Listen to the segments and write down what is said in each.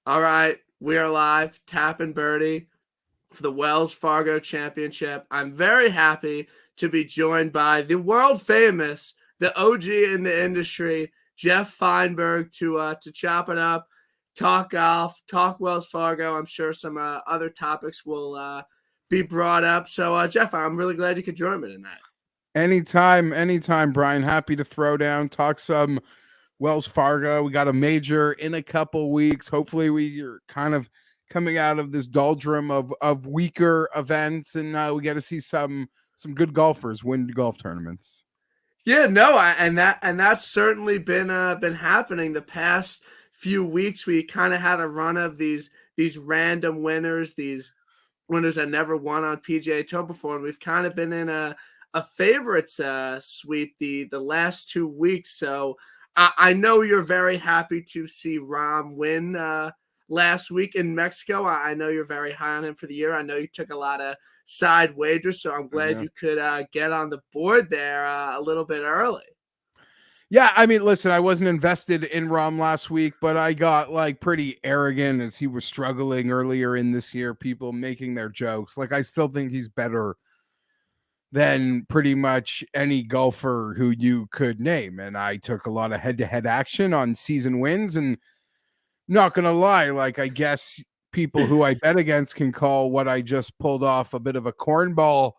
All right, we are live, Tap and Birdie for the Wells Fargo Championship. I'm very happy to be joined by the world famous, the OG in the industry, Jeff Feinberg, to chop it up, talk golf, talk Wells Fargo. I'm sure some other topics will be brought up. So, Jeff, I'm really glad you could join me tonight. Anytime, Brian. Happy to throw down, talk some Wells Fargo. We got a major in a couple weeks. Hopefully, we are kind of coming out of this doldrum of weaker events, and we get to see some good golfers win golf tournaments. Yeah, no, and that's certainly been happening the past few weeks. We kind of had a run of these random winners, these winners that never won on PGA Tour before, and we've kind of been in a favorites sweep the last 2 weeks. So I know you're very happy to see Rom win last week in Mexico. I know you're very high on him for the year. I know you took a lot of side wagers, so I'm glad Yeah. you could get on the board there a little bit early. Yeah, I mean, listen, I wasn't invested in Rom last week, but I got like pretty arrogant as he was struggling earlier in this year. People making their jokes. Like, I still think he's better than pretty much any golfer who you could name. And I took a lot of head to head action on season wins. And not going to lie, like, I guess people who I bet against can call what I just pulled off a bit of a cornball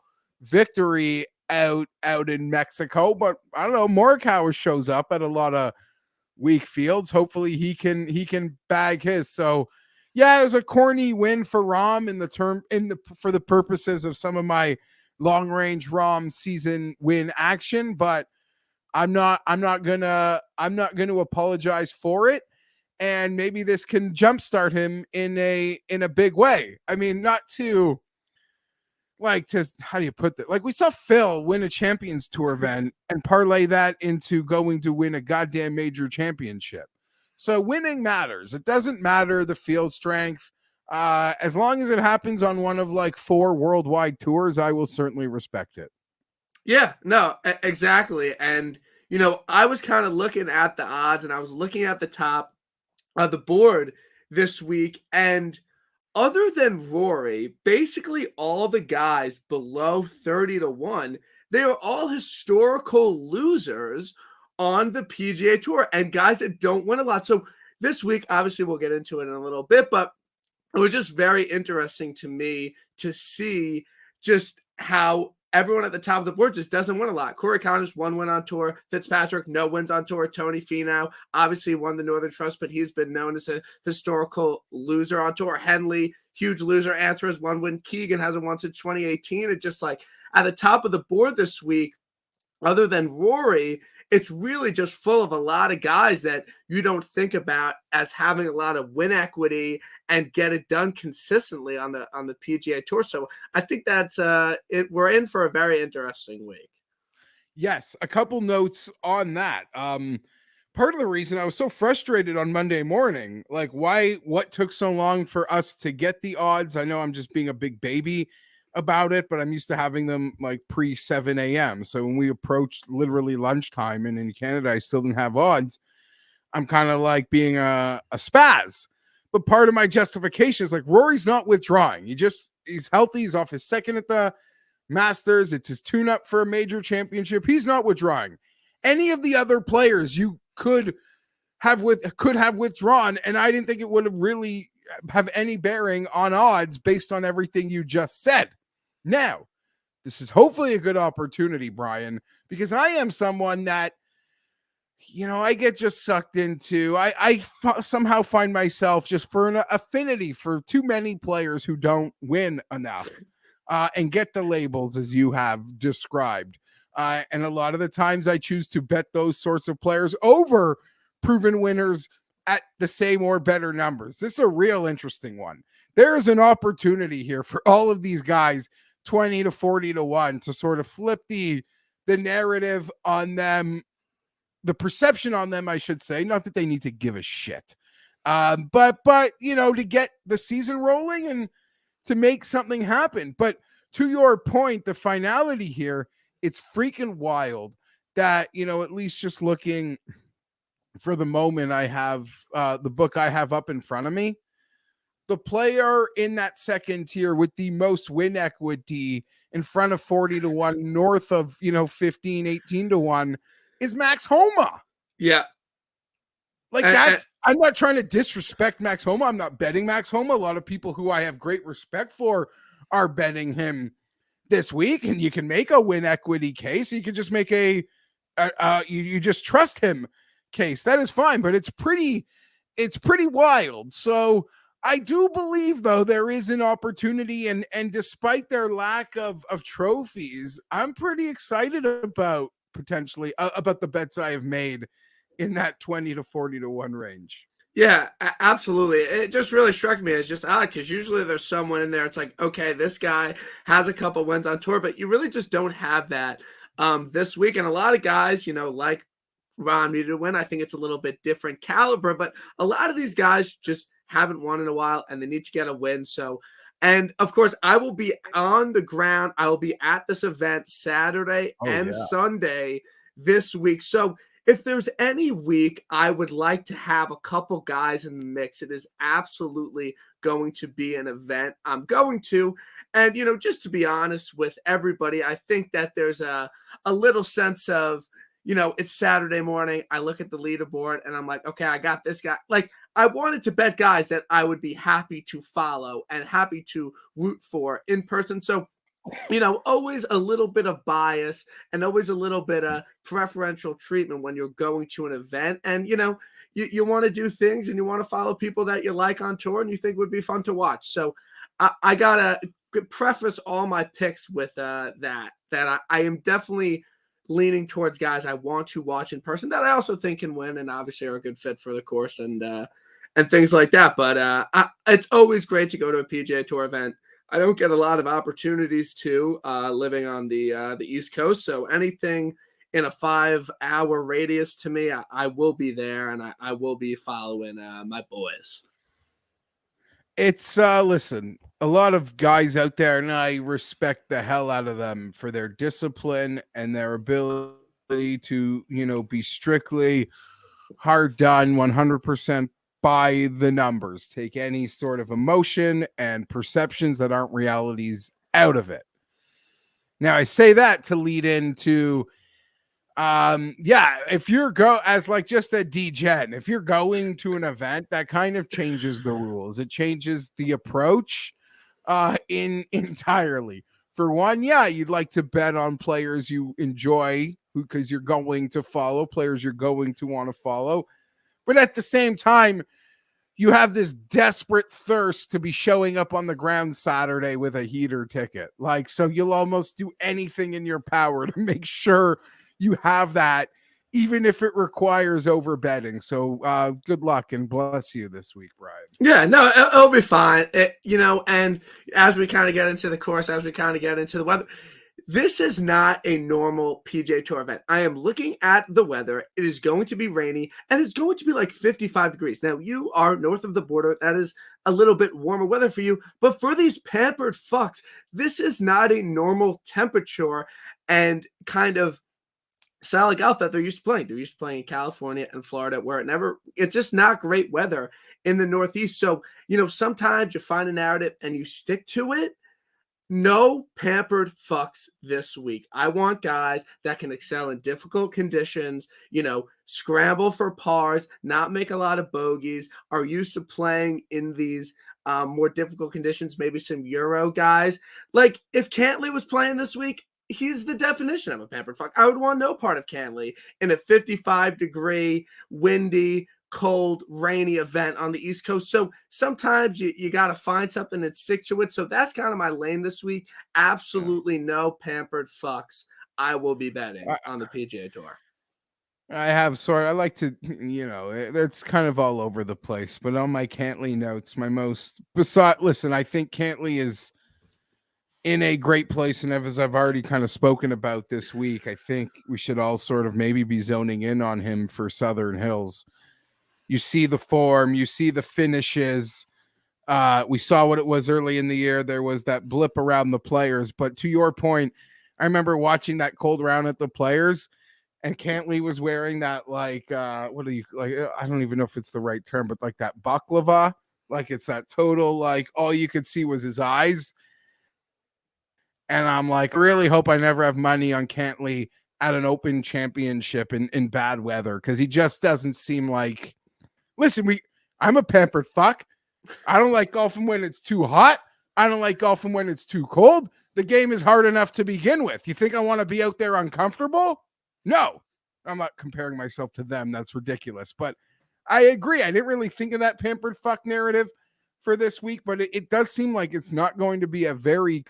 victory out in Mexico. But I don't know, Morikawa shows up at a lot of weak fields. Hopefully he can bag his. So yeah, it was a corny win for Rom for the purposes of some of my long range Rom season win action, but I'm not gonna apologize for it. And maybe this can jumpstart him in a big way. I mean, not to like to how do you put that? Like, we saw Phil win a Champions Tour event and parlay that into going to win a goddamn major championship. So winning matters. It doesn't matter the field strength. As long as it happens on one of like 4 worldwide tours, I will certainly respect it. Yeah, no, exactly. And I was kind of looking at the odds, and I was looking at the top of the board this week, and other than Rory, basically all the guys below 30 to 1, they are all historical losers on the PGA Tour and guys that don't win a lot. So this week, obviously, we'll get into it in a little bit, but it was just very interesting to me to see just how everyone at the top of the board just doesn't win a lot. Corey Connors, 1 win on tour. Fitzpatrick, no wins on tour. Tony Finau obviously won the Northern Trust, but he's been known as a historical loser on tour. Henley, huge loser. Answers, 1 win. Keegan hasn't won since 2018. It's just like at the top of the board this week, other than Rory, it's really just full of a lot of guys that you don't think about as having a lot of win equity and get it done consistently on the PGA Tour. So I think that's it. We're in for a very interesting week. Yes, a couple notes on that. Part of the reason I was so frustrated on Monday morning, like what took so long for us to get the odds? I know I'm just being a big baby about it, but I'm used to having them like pre 7 a.m. So when we approached literally lunchtime and in Canada, I still didn't have odds. I'm kind of like being a spaz. But part of my justification is like Rory's not withdrawing. He's healthy. He's off his second at the Masters. It's his tune up for a major championship. He's not withdrawing. Any of the other players you could have withdrawn, and I didn't think it would have really have any bearing on odds based on everything you just said. Now, this is hopefully a good opportunity, Brian, because I am someone that I get just sucked into. Somehow find myself just for an affinity for too many players who don't win enough and get the labels as you have described. And a lot of the times I choose to bet those sorts of players over proven winners at the same or better numbers. This is a real interesting one. There is an opportunity here for all of these guys 20 to 40 to 1 to sort of flip the narrative on them, the perception on them, I should say. Not that they need to give a shit. But to get the season rolling and to make something happen. But to your point, the finality here, it's freaking wild that, at least just looking for the moment, I have the book I have up in front of me. the player in that second tier with the most win equity in front of 40 to 1, north of, 15, 18 to 1 is Max Homa. Yeah. Like I'm not trying to disrespect Max Homa. I'm not betting Max Homa. A lot of people who I have great respect for are betting him this week, and you can make a win equity case. You can just make you just trust him case. That is fine, but it's pretty wild. So I do believe, though, there is an opportunity, and despite their lack of trophies, I'm pretty excited about potentially about the bets I have made in that 20 to 40 to 1 range. Yeah, absolutely. It just really struck me as just odd because usually there's someone in there. It's like, okay, this guy has a couple wins on tour, but you really just don't have that this week. And a lot of guys, like Ron needed to win. I think it's a little bit different caliber, but a lot of these guys just haven't won in a while and they need to get a win. So, and of course, I will be on the ground. I will be at this event Saturday and Sunday this week. So, if there's any week I would like to have a couple guys in the mix, it is absolutely going to be an event I'm going to. And, just to be honest with everybody, I think that there's a little sense of, it's Saturday morning. I look at the leaderboard and I'm like, okay, I got this guy. Like, I wanted to bet guys that I would be happy to follow and happy to root for in person. So, always a little bit of bias and always a little bit of preferential treatment when you're going to an event. And, you want to do things and you want to follow people that you like on tour and you think would be fun to watch. So I got to preface all my picks with that I am definitely leaning towards guys I want to watch in person that I also think can win and obviously are a good fit for the course and things like that. But it's always great to go to a PGA Tour event. I don't get a lot of opportunities to living on the East Coast. So anything in a 5-hour radius to me, I will be there and I will be following my boys. It's listen, a lot of guys out there, and I respect the hell out of them for their discipline and their ability to, be strictly hard done 100% by the numbers, take any sort of emotion and perceptions that aren't realities out of it. Now, I say that to lead into, if you're as like just a degen, if you're going to an event, that kind of changes the rules. It changes the approach entirely. For one, you'd like to bet on players you enjoy because you're going to follow, players you're going to want to follow. But at the same time, you have this desperate thirst to be showing up on the ground Saturday with a heater ticket. Like, so you'll almost do anything in your power to make sure you have that, even if it requires over betting. So good luck and bless you this week, Brian. Yeah, no, it'll be fine. And as we kind of get into the course, as we kind of get into the weather, this is not a normal PGA Tour event. I am looking at the weather. It is going to be rainy, and it's going to be like 55 degrees. Now, you are north of the border. That is a little bit warmer weather for you. But for these pampered fucks, this is not a normal temperature and kind of style of golf that they're used to playing. They're used to playing in California and Florida where it's just not great weather in the Northeast. So, sometimes you find a narrative and you stick to it. No pampered fucks this week. I want guys that can excel in difficult conditions, scramble for pars, not make a lot of bogeys, are used to playing in these more difficult conditions, maybe some Euro guys. Like, if Cantley was playing this week, he's the definition of a pampered fuck. I would want no part of Cantley in a 55-degree, windy, cold, rainy event on the East Coast. So sometimes you got to find something and stick to it. So that's kind of my lane this week. Absolutely no pampered fucks. I will be betting on the PGA Tour. I like to, it's kind of all over the place, but on my Cantley notes, listen, I think Cantley is in a great place. And as I've already kind of spoken about this week, I think we should all sort of maybe be zoning in on him for Southern Hills. You see the form, you see the finishes. We saw what it was early in the year. There was that blip around the Players. But to your point, I remember watching that cold round at the Players, and Cantley was wearing that, like, what do you like? I don't even know if it's the right term, but like that baklava, Like it's that total, like all you could see was his eyes. And I'm like, I really hope I never have money on Cantley at an open championship in bad weather, because he just doesn't seem like, listen, I'm a pampered fuck. I don't like golfing when it's too hot. I don't like golfing when it's too cold. The game is hard enough to begin with. You think I want to be out there uncomfortable? No. I'm not comparing myself to them. That's ridiculous. But I agree. I didn't really think of that pampered fuck narrative for this week, but it does seem like it's not going to be a very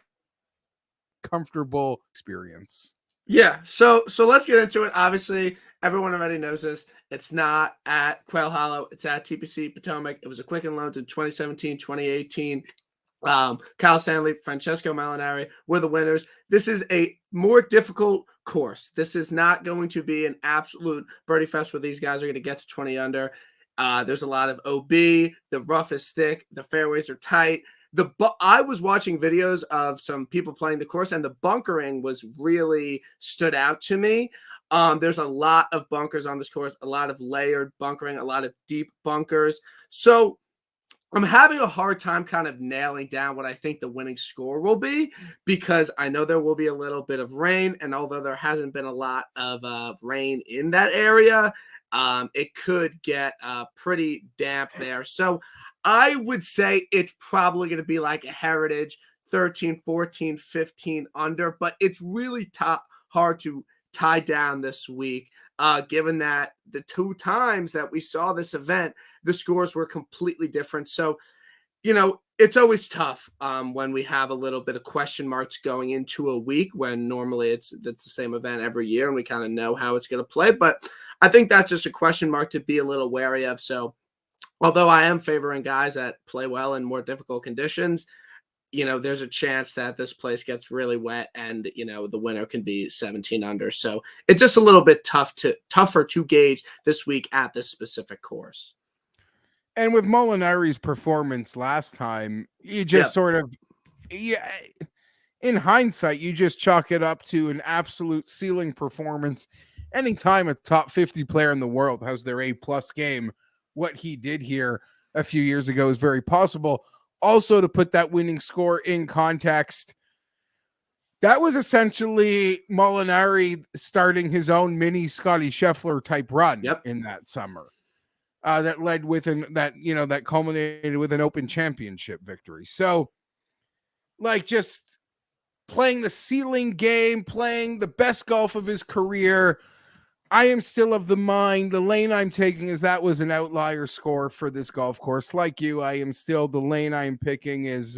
comfortable experience. Yeah, so let's get into it. Obviously, everyone already knows this. It's not at Quail Hollow. It's at TPC Potomac. It was a Quicken Loans in 2017, 2018. Kyle Stanley, Francesco Molinari were the winners. This is a more difficult course. This is not going to be an absolute birdie fest where these guys are going to get to 20 under. There's a lot of OB. The rough is thick. The fairways are tight. I was watching videos of some people playing the course, and the bunkering was really stood out to me. There's a lot of bunkers on this course, a lot of layered bunkering, a lot of deep bunkers. So I'm having a hard time kind of nailing down what I think the winning score will be, because I know there will be a little bit of rain, and although there hasn't been a lot of rain in that area, it could get pretty damp there. So I would say it's probably going to be like a Heritage 13, 14, 15 under, but it's really hard to tie down this week, given that the two times that we saw this event, the scores were completely different. So, it's always tough when we have a little bit of question marks going into a week, when normally it's the same event every year and we kind of know how it's going to play. But I think that's just a question mark to be a little wary of. So although I am favoring guys that play well in more difficult conditions, there's a chance that this place gets really wet and, the winner can be 17 under. So it's just a little bit tougher to gauge this week at this specific course. And with Molinari's performance last time, you just sort of, in hindsight, you just chalk it up to an absolute ceiling performance. Anytime a top 50 player in the world has their A+ game, what he did here a few years ago is very possible. Also, to put that winning score in context, that was essentially Molinari starting his own mini Scotty Scheffler type run in that summer. That led with that culminated with an Open Championship victory. So, like, just playing the ceiling game, playing the best golf of his career, I am still of the mind, the lane I'm taking is that was an outlier score for this golf course. Like you, I am still, the lane I'm picking is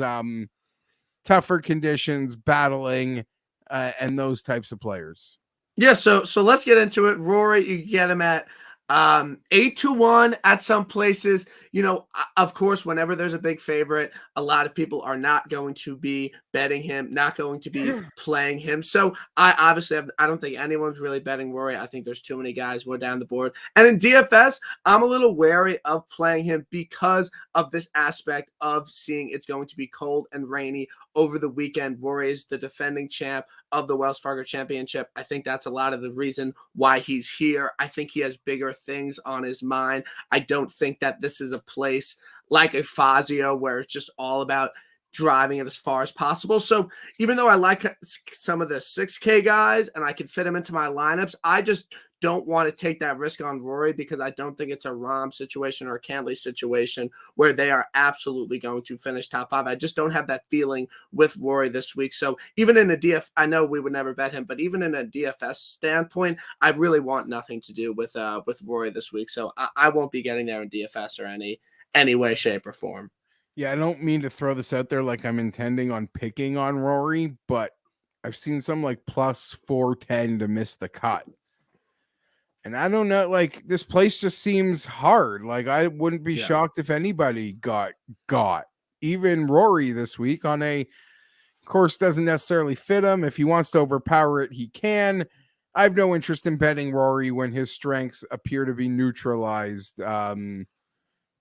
tougher conditions, battling, and those types of players. Yeah, so let's get into it. Rory, you get him at 8-1 at some places. Of course, whenever there's a big favorite, a lot of people are not going to be betting him, not going to be playing him. So I don't think anyone's really betting Rory. I think there's too many guys more down the board. And in DFS, I'm a little wary of playing him because of this aspect of seeing it's going to be cold and rainy over the weekend. Rory is the defending champ of the Wells Fargo Championship. I think that's a lot of the reason why he's here. I think he has bigger things on his mind. I don't think that this is a place like a Fazio where it's just all about driving it as far as possible. So even though I like some of the 6K guys and I can fit them into my lineups, I just don't want to take that risk on Rory, because I don't think it's a Rahm situation or a Cantley situation where they are absolutely going to finish top 5. I just don't have that feeling with Rory this week. So even in a DF, I know we would never bet him, but even in a DFS standpoint, I really want nothing to do with Rory this week. So I won't be getting there in DFS or any way, shape, or form. Yeah, I don't mean to throw this out there like I'm intending on picking on Rory, but I've seen some like plus 410 to miss the cut. And I don't know, like, this place just seems hard. Like, I wouldn't be shocked if anybody got even Rory this week on a course doesn't necessarily fit him. If he wants to overpower it, he can. I have no interest in betting Rory when his strengths appear to be neutralized due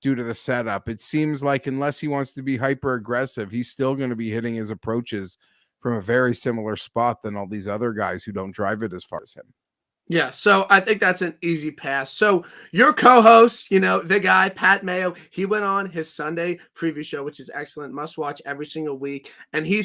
to the setup. It seems like unless he wants to be hyper aggressive, he's still going to be hitting his approaches from a very similar spot than all these other guys who don't drive it as far as him. Yeah, so I think that's an easy pass. So your co-host, the guy Pat Mayo, he went on his Sunday preview show, which is excellent, must watch every single week. And he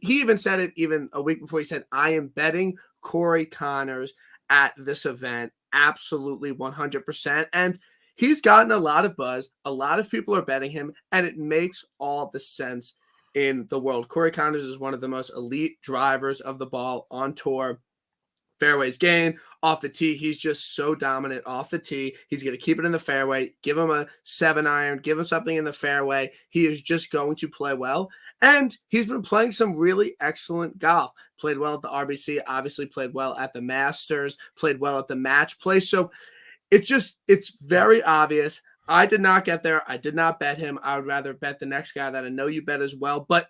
even said it even a week before. He said, "I am betting Corey Connors at this event, absolutely 100%." And he's gotten a lot of buzz. A lot of people are betting him, and it makes all the sense in the world. Corey Connors is one of the most elite drivers of the ball on tour. Fairways gain off the tee. He's just so dominant off the tee. He's going to keep it in the fairway. Give him a 7-iron. Give him something in the fairway. He is just going to play well. And he's been playing some really excellent golf. Played well at the RBC. Obviously played well at the Masters. Played well at the match play. So it's very obvious. I did not get there. I did not bet him. I would rather bet the next guy that I know you bet as well. But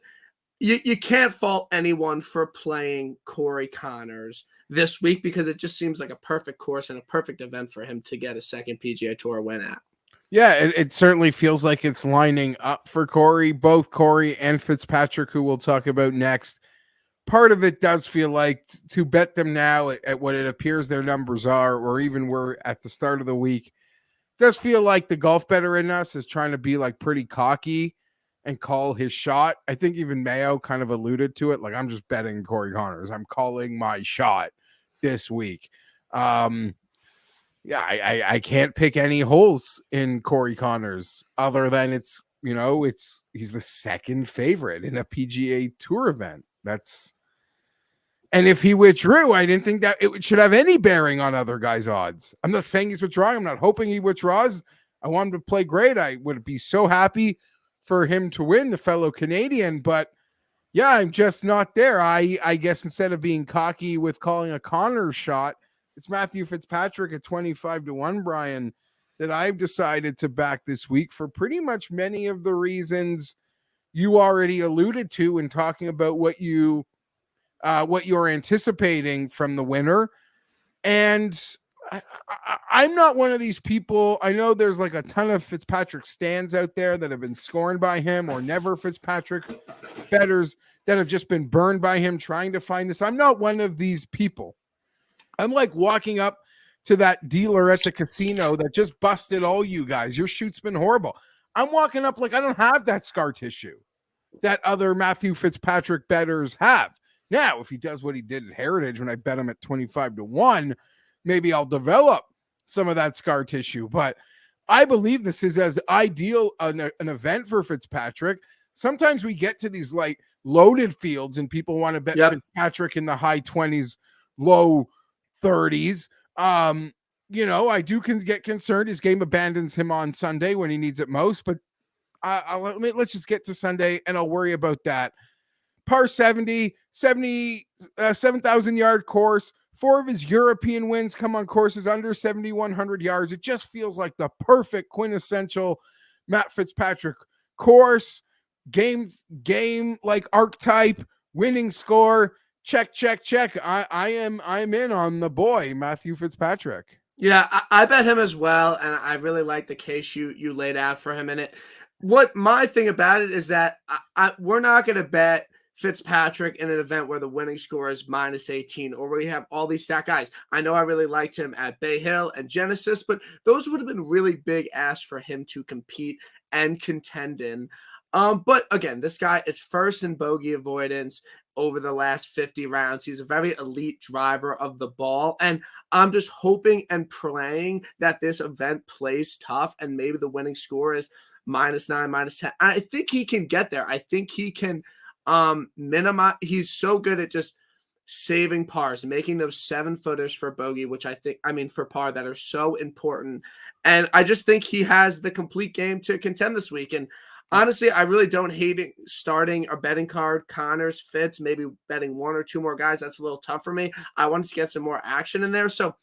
you can't fault anyone for playing Corey Connors this week because it just seems like a perfect course and a perfect event for him to get a second PGA Tour win at. Yeah, it certainly feels like it's lining up for Corey, both Corey and Fitzpatrick, who we'll talk about next. Part of it does feel like to bet them now at what it appears their numbers are, or even were at the start of the week, does feel like the golf better in us is trying to be like pretty cocky and call his shot. I think even Mayo kind of alluded to it. Like, I'm just betting Corey Connors. I'm calling my shot this week. Yeah, I can't pick any holes in Corey Connors other than he's the second favorite in a PGA Tour event. And if he withdrew, I didn't think that it should have any bearing on other guys' odds. I'm not saying he's withdrawing. I'm not hoping he withdraws. I want him to play great. I would be so happy for him to win, the fellow Canadian. But yeah, I'm just not there. I guess instead of being cocky with calling a Connors shot, it's Matthew Fitzpatrick at 25-1, Brian, that I've decided to back this week for pretty much many of the reasons you already alluded to in talking about what you're anticipating from the winner. And I'm not one of these people. I know there's like a ton of Fitzpatrick stands out there that have been scorned by him, or never Fitzpatrick bettors that have just been burned by him trying to find this. I'm not one of these people. I'm like walking up to that dealer at the casino that just busted all you guys. Your shoot's been horrible. I'm walking up like I don't have that scar tissue that other Matthew Fitzpatrick bettors have. Now, if he does what he did at Heritage when I bet him at 25-1, maybe I'll develop some of that scar tissue. But I believe this is as ideal an event for Fitzpatrick. Sometimes we get to these like loaded fields and people want to bet Fitzpatrick in the high 20s, low 30s. I do get concerned his game abandons him on Sunday when he needs it most, but let's just get to Sunday and I'll worry about that. Par 7,000 yard course. 4 of his European wins come on courses under 7,100 yards. It just feels like the perfect quintessential Matt Fitzpatrick course, game like archetype, winning score. Check. I'm in on the boy, Matthew Fitzpatrick. Yeah, I bet him as well, and I really like the case you laid out for him in it. What my thing about it is that we're not going to bet Fitzpatrick in an event where the winning score is -18 or where we have all these stat guys. I know I really liked him at Bay Hill and Genesis, but those would have been really big asks for him to compete and contend in. But again, this guy is first in bogey avoidance over the last 50 rounds. He's a very elite driver of the ball. And I'm just hoping and praying that this event plays tough and maybe the winning score is -9, -10. I think he can get there. I think he can minimize. He's so good at just saving pars, making those 7-footers for bogey, which for par, that are so important. And I just think he has the complete game to contend this week. And honestly, I really don't hate it starting a betting card, Connors, Fitz, maybe betting 1 or 2 more guys. That's a little tough for me. I wanted to get some more action in there. So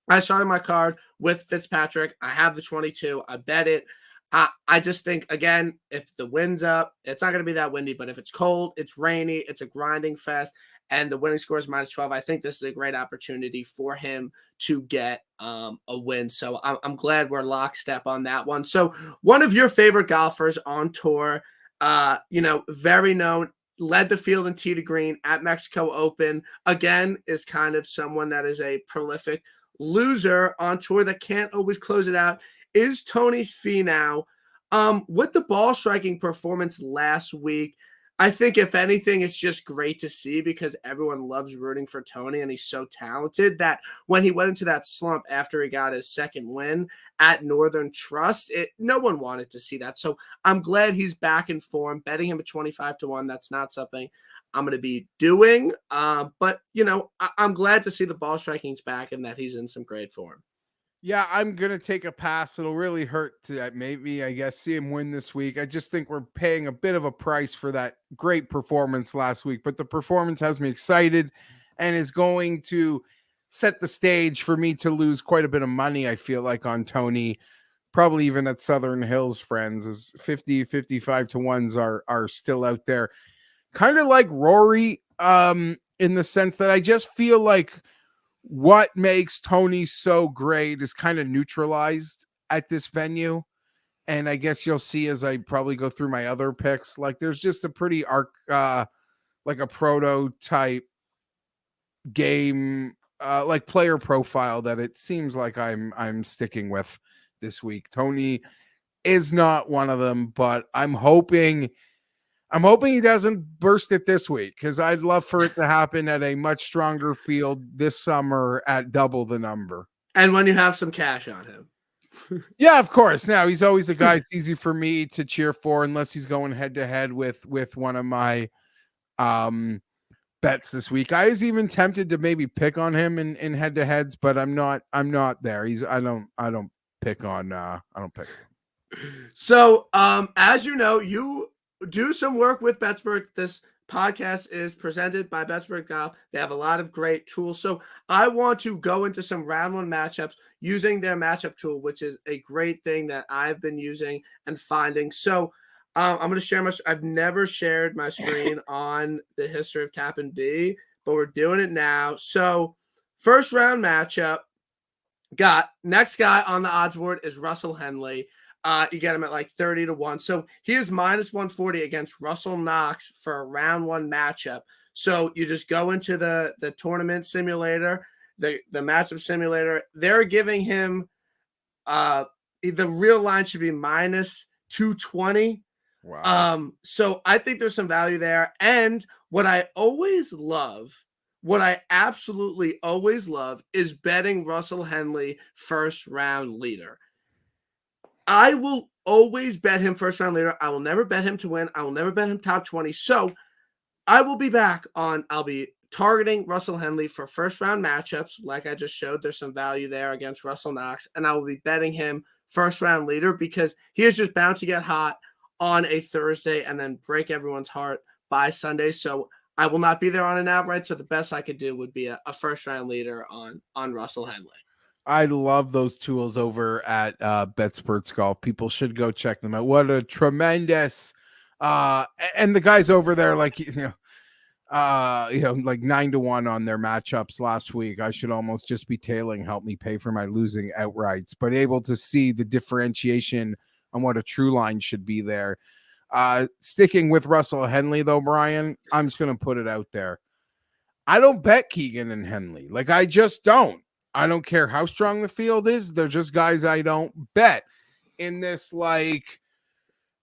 I started my card with Fitzpatrick. I have the 22. I bet it. I just think, again, if the wind's up, it's not going to be that windy, but if it's cold, it's rainy, it's a grinding fest, and the winning score is -12, I think this is a great opportunity for him to get a win. So I'm glad we're lockstep on that one. So one of your favorite golfers on tour, very known, led the field in tee to green at Mexico Open, again, is kind of someone that is a prolific loser on tour that can't always close it out is Tony Finau. With the ball striking performance last week, I think if anything, it's just great to see because everyone loves rooting for Tony and he's so talented that when he went into that slump after he got his second win at Northern Trust, no one wanted to see that. So I'm glad he's back in form. Betting him at 25-1, that's not something I'm going to be doing. But, I'm glad to see the ball striking's back and that he's in some great form. Yeah, I'm gonna take a pass. It'll really hurt to maybe, I guess, see him win this week. I just think we're paying a bit of a price for that great performance last week, but the performance has me excited and is going to set the stage for me to lose quite a bit of money, I feel like, on Tony, probably even at Southern Hills friends, as 50-55-1s are still out there. Kind of like Rory, in the sense that I just feel like what makes Tony so great is kind of neutralized at this venue. And I guess you'll see as I probably go through my other picks, like there's just a pretty like a prototype game, like player profile that it seems like I'm sticking with this week. Tony is not one of them, but I'm hoping he doesn't burst it this week because I'd love for it to happen at a much stronger field this summer at double the number. And when you have some cash on him. Yeah, of course. Now he's always a guy it's easy for me to cheer for unless he's going head to head with one of my bets this week. I was even tempted to maybe pick on him in head to heads, but I'm not there. I don't pick on I don't pick him. So as you do some work with Betsberg. This podcast is presented by Betsberg Golf. They have a lot of great tools. So I want to go into some round one matchups using their matchup tool, which is a great thing that I've been using and finding. So I'm going to share I've never shared my screen on the history of Tap and B, but we're doing it now. So first round matchup, got next guy on the odds board is Russell Henley. You get him at like 30-1. So he is minus 140 against Russell Knox for a round one matchup. So you just go into the tournament simulator, the matchup simulator. They're giving him the real line should be minus 220. Wow. So I think there's some value there. And what I absolutely always love is betting Russell Henley first round leader. I will always bet him first round leader. I will never bet him to win. I will never bet him top 20. So I will be back I'll be targeting Russell Henley for first round matchups. Like I just showed, there's some value there against Russell Knox. And I will be betting him first round leader because he is just bound to get hot on a Thursday and then break everyone's heart by Sunday. So I will not be there on an outright. So the best I could do would be a first round leader on Russell Henley. I love those tools over at BetSports Golf. People should go check them out. What a tremendous and the guys over there, like like 9-1 on their matchups last week. I should almost just be tailing help me pay for my losing outrights, but able to see the differentiation on what a true line should be there. Sticking with Russell Henley though, Brian, I'm just gonna put it out there. I don't bet Keegan and Henley. Like I just don't. I don't care how strong the field is. They're just guys I don't bet in this like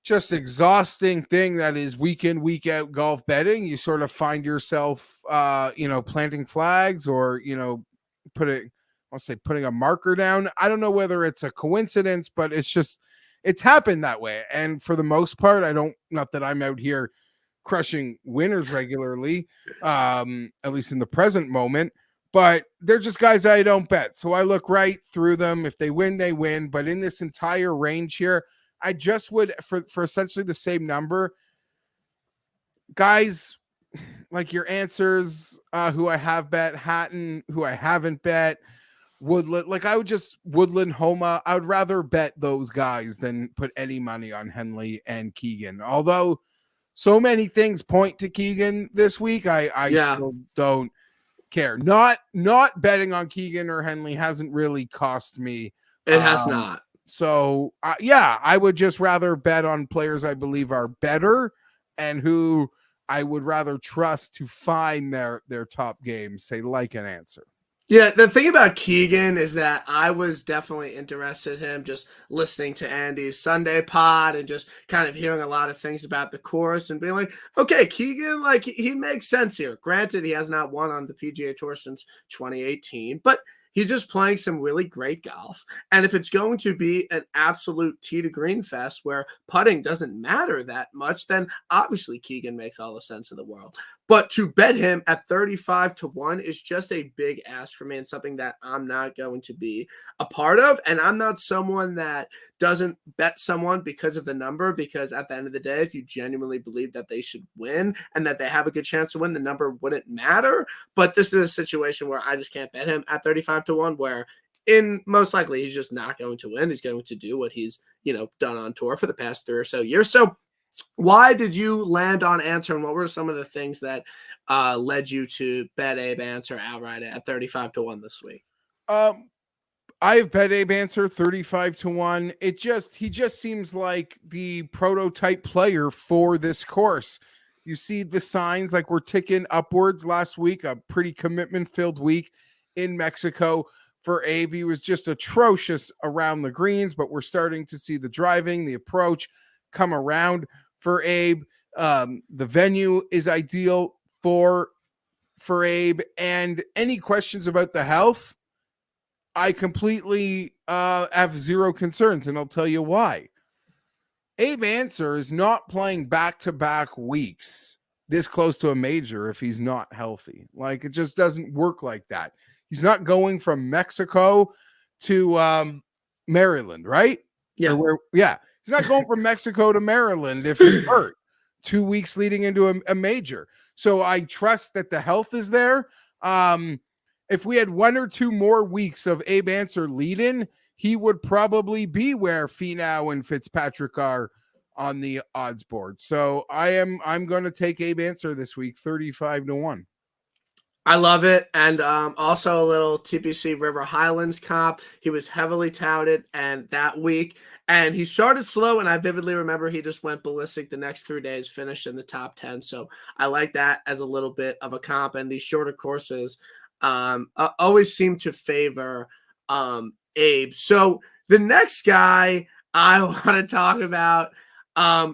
just exhausting thing that is week in, week out golf betting. You sort of find yourself, planting flags or, putting a marker down. I don't know whether it's a coincidence, but it's happened that way. And for the most part, not that I'm out here crushing winners regularly, at least in the present moment, but they're just guys I don't bet. So I look right through them. If they win, they win. But in this entire range here, I just would, for essentially the same number, guys like your answers, who I have bet, Hatton, who I haven't bet, Woodland, Woodland, Homa. I would rather bet those guys than put any money on Henley and Keegan. Although so many things point to Keegan this week, I still don't care. Not betting on Keegan or Henley hasn't really cost me. It has not. So I would just rather bet on players I believe are better and who I would rather trust to find their top games, say like an answer. Yeah, the thing about Keegan is that I was definitely interested in him just listening to Andy's Sunday pod and just kind of hearing a lot of things about the course and being like, okay, Keegan, like he makes sense here. Granted, he has not won on the PGA Tour since 2018, but he's just playing some really great golf. And if it's going to be an absolute tee to green fest where putting doesn't matter that much, then obviously Keegan makes all the sense in the world. But to bet him at 35 to 1 is just a big ask for me and something that I'm not going to be a part of. And I'm not someone that doesn't bet someone because of the number, because at the end of the day, if you genuinely believe that they should win and that they have a good chance to win, the number wouldn't matter. But this is a situation where I just can't bet him at 35 to 1, where in most likely he's just not going to win. He's going to do what he's, done on tour for the past 3 or so years. So why did you land on Answer, and what were some of the things that led you to bet Abe Answer outright at 35 to 1 this week? Um, I've bet Abe Answer 35 to 1. He just seems like the prototype player for this course. You see the signs like we're ticking upwards last week, a pretty commitment filled week in Mexico for Abe. He was just atrocious around the greens, but we're starting to see the driving, the approach come around for Abe. The venue is ideal for Abe. And any questions about the health, I completely have zero concerns, and I'll tell you why. Abe Answer is not playing back-to-back weeks this close to a major if he's not healthy. Like, it just doesn't work like that. He's not going from Mexico to Maryland, right? Yeah. Yeah. He's not going from Mexico to Maryland if he's hurt 2 weeks leading into a major. So I trust that the health is there. If we had 1 or 2 more weeks of Abe Answer lead-in, he would probably be where Finau and Fitzpatrick are on the odds board. So I'm going to take Abe Answer this week, 35 to 1. I love it. And also a little TPC River Highlands comp. He was heavily touted and that week. And he started slow, and I vividly remember he just went ballistic the next 3 days, finished in the top 10. So I like that as a little bit of a comp. And these shorter courses always seem to favor Abe. So the next guy I want to talk about,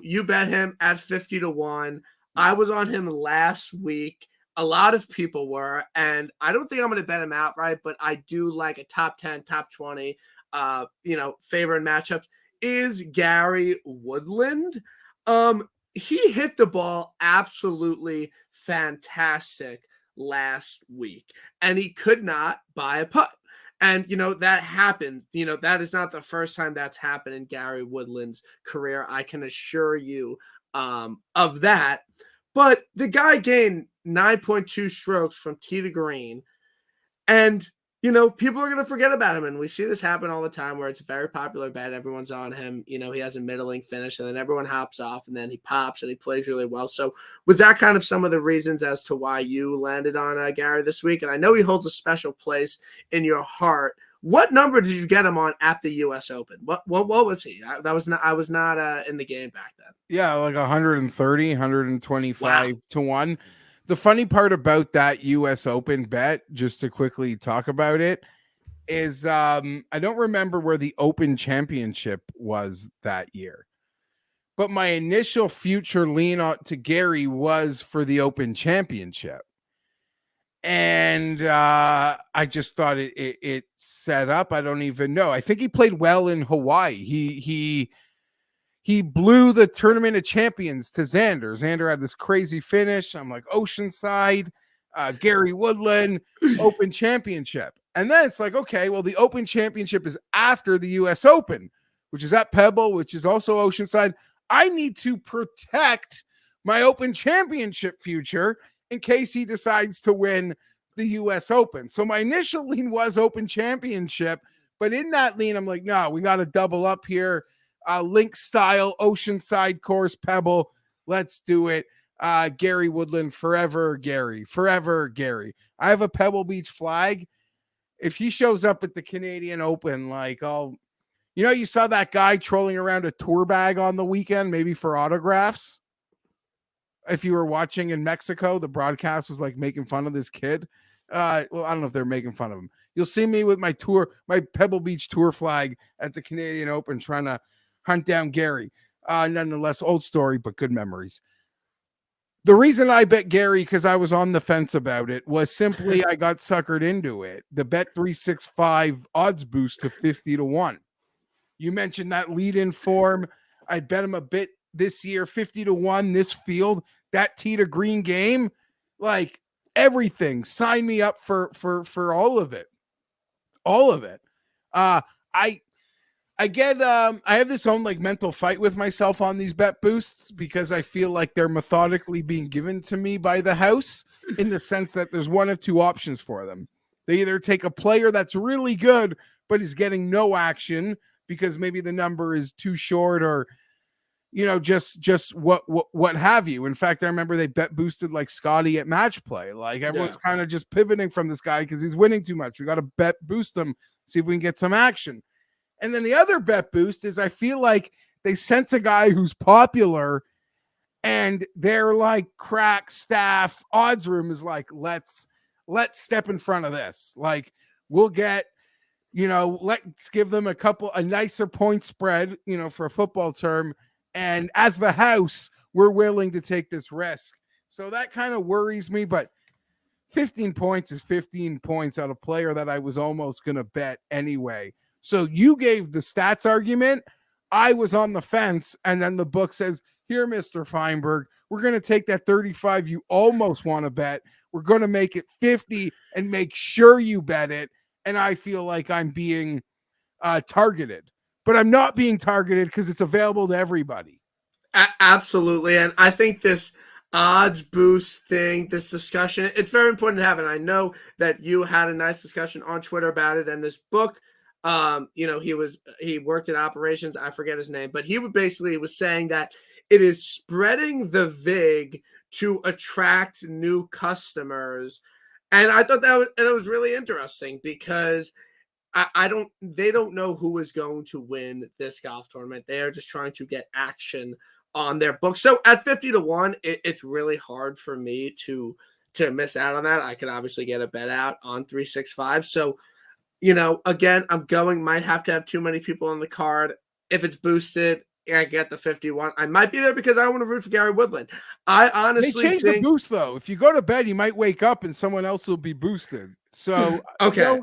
you bet him at 50 to 1. I was on him last week. A lot of people were, and I don't think I'm going to bet him outright, but I do like a top 10, top 20, favorite matchups is Gary Woodland. He hit the ball absolutely fantastic last week, and he could not buy a putt. And, that happened. That is not the first time that's happened in Gary Woodland's career. I can assure you of that. But the guy gained 9.2 strokes from tee to green. And, people are going to forget about him. And we see this happen all the time where it's a very popular bet. Everyone's on him. He has a middling finish, and then everyone hops off, and then he pops and he plays really well. So was that kind of some of the reasons as to why you landed on Gary this week? And I know he holds a special place in your heart. What number did you get him on at the U.S. Open? What was he? I was not in the game back then. Yeah, like 130, 125 Wow. to 1. The funny part about that US Open bet, just to quickly talk about it, is I don't remember where the Open Championship was that year. But my initial future lean out to Gary was for the Open Championship. And I just thought it set up. I don't even know. I think he played well in Hawaii. He blew the Tournament of Champions to Xander. Xander had this crazy finish. I'm like, Oceanside, Gary Woodland, Open Championship. And then it's like, okay, well, the Open Championship is after the U.S. Open, which is at Pebble, which is also Oceanside. I need to protect my Open Championship future in case he decides to win the U.S. Open. So my initial lean was Open Championship, but in that lean, I'm like, no, we got to double up here. Link style, Oceanside course, Pebble. Let's do it. Gary Woodland, forever Gary. Forever Gary. I have a Pebble Beach flag. If he shows up at the Canadian Open, like you saw that guy trolling around a tour bag on the weekend, maybe for autographs. If you were watching in Mexico, the broadcast was like making fun of this kid. Well, I don't know if they're making fun of him. You'll see me with my Pebble Beach tour flag at the Canadian Open trying to hunt down Gary. Nonetheless, old story, but good memories. The reason I bet Gary, because I was on the fence about it, was simply I got suckered into it. The Bet 365 odds boost to 50 to 1. You mentioned that lead in form. I'd bet him a bit this year, 50 to 1, this field, that tee to green game, like everything. Sign me up for all of it. All of it. I I have this own like mental fight with myself on these bet boosts because I feel like they're methodically being given to me by the house in the sense that there's one of two options for them. They either take a player that's really good but is getting no action because maybe the number is too short or just what have you. In fact, I remember they bet boosted like Scotty at match play. Like everyone's kind of just pivoting from this guy because he's winning too much. We got to bet boost him, see if we can get some action. And then the other bet boost is I feel like they sense a guy who's popular and they're like crack staff odds room is like, let's step in front of this. Like we'll get, let's give them a nicer point spread, for a football term. And as the house, we're willing to take this risk. So that kind of worries me, but 15 points is 15 points out of a player that I was almost going to bet anyway. So you gave the stats argument. I was on the fence. And then the book says, here, Mr. Feinberg, we're going to take that 35 you almost want to bet. We're going to make it 50 and make sure you bet it. And I feel like I'm being targeted. But I'm not being targeted because it's available to everybody. Absolutely. And I think this odds boost thing, this discussion, it's very important to have. And I know that you had a nice discussion on Twitter about it. And this book, he worked in operations. I forget his name, but he basically was saying that it is spreading the VIG to attract new customers. And I thought that was really interesting because they don't know who is going to win this golf tournament. They are just trying to get action on their book. So at 50 to 1, it's really hard for me to miss out on that. I could obviously get a bet out on 365. So, again, might have to have too many people on the card. If it's boosted, I get the 51. I might be there because I want to root for Gary Woodland. I honestly they changed the boost though. If you go to bed, you might wake up and someone else will be boosted. So okay.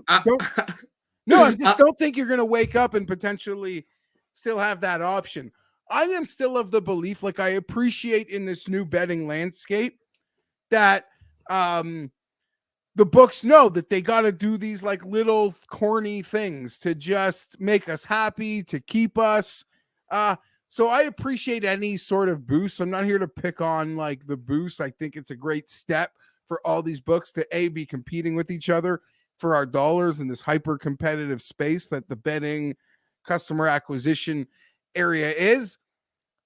No, I just don't think you're going to wake up and potentially still have that option. I am still of the belief, like I appreciate in this new betting landscape that the books know that they got to do these like little corny things to just make us happy, to keep us. So I appreciate any sort of boost. I'm not here to pick on like the boost. I think it's a great step for all these books to be competing with each other for our dollars in this hyper competitive space that the betting customer acquisition area is.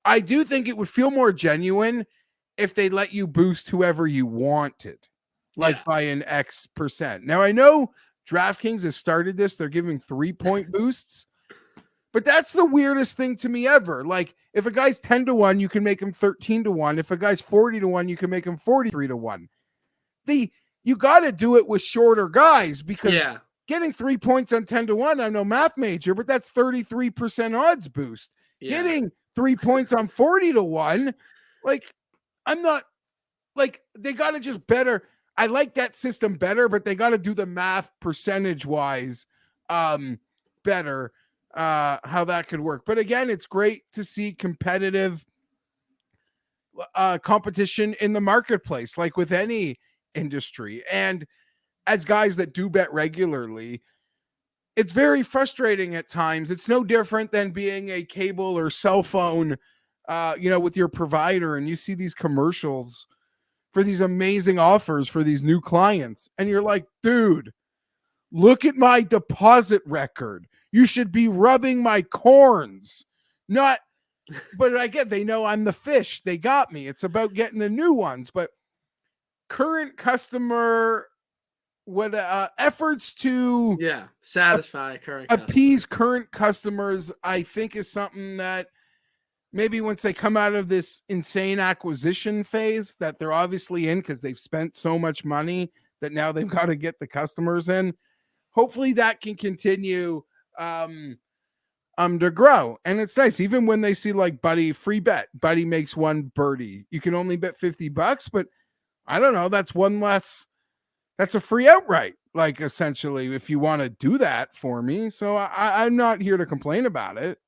I do think it would feel more genuine if they let you boost whoever you wanted, like by an X percent. Now I know DraftKings has started this. They're giving 3-point boosts, but that's the weirdest thing to me ever. Like if a guy's 10 to 1, you can make him 13 to 1. If a guy's 40 to 1, you can make him 43 to 1. You got to do it with shorter guys because getting 3 points on 10 to 1, I'm no math major, but that's 33% odds boost. Yeah. Getting 3 points on 40 to 1, like I'm not like they got to just better. I like that system better, but they got to do the math percentage wise better how that could work. But again, it's great to see competitive competition in the marketplace, like with any industry. And as guys that do bet regularly, it's very frustrating at times. It's no different than being a cable or cell phone, with your provider, and you see these commercials for these amazing offers for these new clients. And you're like, dude, look at my deposit record. You should be rubbing my corns. But I get, they know I'm the fish. They got me. It's about getting the new ones. But current customer efforts to satisfy appease current customers, I think is something that maybe once they come out of this insane acquisition phase that they're obviously in because they've spent so much money, that now they've got to get the customers in. Hopefully that can continue to grow. And it's nice, even when they see like Buddy free bet, Buddy makes one birdie. You can only bet $50, but I don't know, that's one less, that's a free outright, like essentially, if you want to do that for me. So I'm not here to complain about it.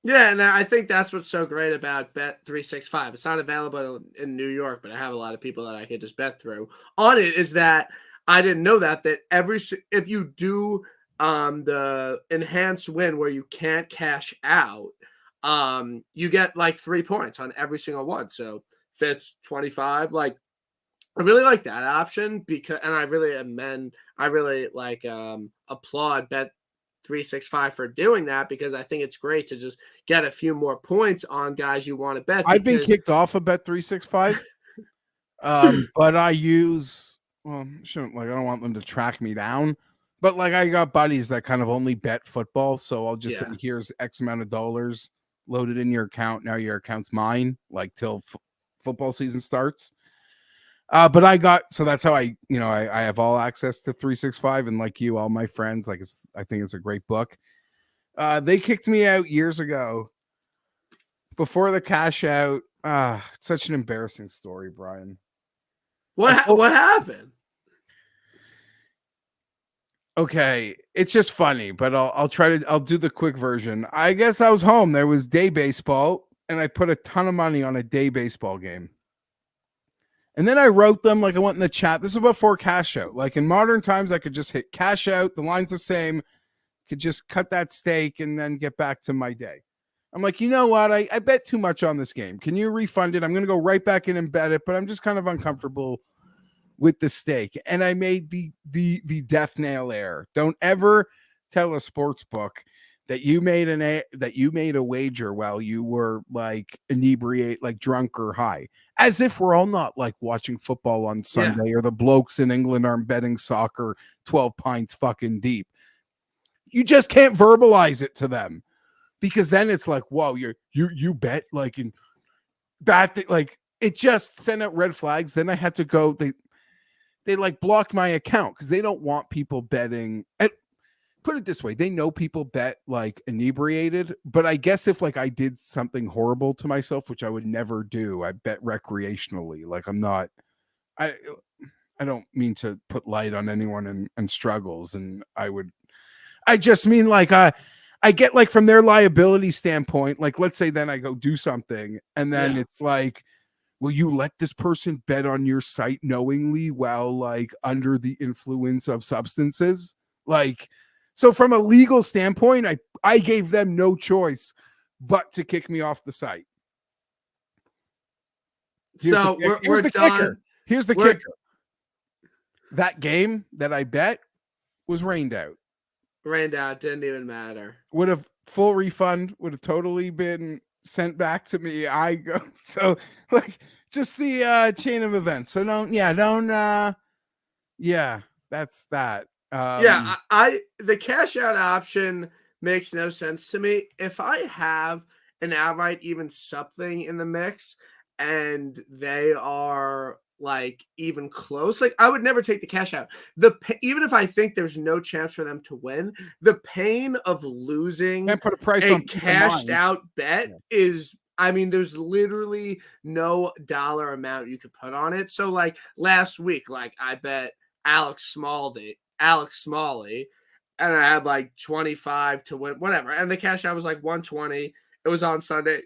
Yeah, and I think that's what's so great about Bet365. It's not available in New York, but I have a lot of people that I could just bet through on it. Is that I didn't know that if you do the enhanced win where you can't cash out, you get like 3 points on every single one. So if it's 25, like I really like that option because, and I really like applaud Bet365 for doing that because I think it's great to just get a few more points on guys you want to bet. I've been kicked off of Bet365, but I use, well, shouldn't, like, I don't want them to track me down, but like I got buddies that kind of only bet football, so I'll just say, here's X amount of dollars loaded in your account. Now your account's mine, like till football season starts. But I got, so that's how I have all access to 365, and like you, all my friends, like I think it's a great book. They kicked me out years ago before the cash out. It's such an embarrassing story, Brian. What happened? Okay, it's just funny, but I'll do the quick version. I guess I was home. There was day baseball, and I put a ton of money on a day baseball game. And then I wrote them, like I went in the chat. This is before cash out. Like in modern times, I could just hit cash out. The line's the same. Could just cut that stake and then get back to my day. I'm like, you know what? I bet too much on this game. Can you refund it? I'm going to go right back in and bet it, but I'm just kind of uncomfortable with the stake. And I made the death nail error. Don't ever tell a sports book that you made a wager while you were like inebriate, like drunk or high, as if we're all not like watching football on Sunday, or the blokes in England aren't betting soccer 12 pints fucking deep. You just can't verbalize it to them, because then it's like, whoa, you bet like in that, like it just sent out red flags. Then I had to go. They like blocked my account because they don't want people betting. And put it this way, they know people bet like inebriated, but I guess if like I did something horrible to myself, which I would never do, I bet recreationally. Like I don't mean to put light on anyone and struggles, and I just mean like I get like from their liability standpoint, like let's say then I go do something and then it's like, will you let this person bet on your site knowingly while like under the influence of substances? Like, so from a legal standpoint, I gave them no choice but to kick me off the site. Here's the kicker. Here's the kicker. That game that I bet was rained out. Didn't even matter. Would have full refund, would have totally been sent back to me. So like just the chain of events. So that's that. The cash out option makes no sense to me. If I have an outright, even something in the mix, and they are like even close, like I would never take the cash out. Even if I think there's no chance for them to win, the pain of losing and put a price a on cashed out bet is, I mean, there's literally no dollar amount you could put on it. So like last week, like I bet Alex Smalley, and I had like 25 to win, whatever. And the cash out was like 120. It was on Sunday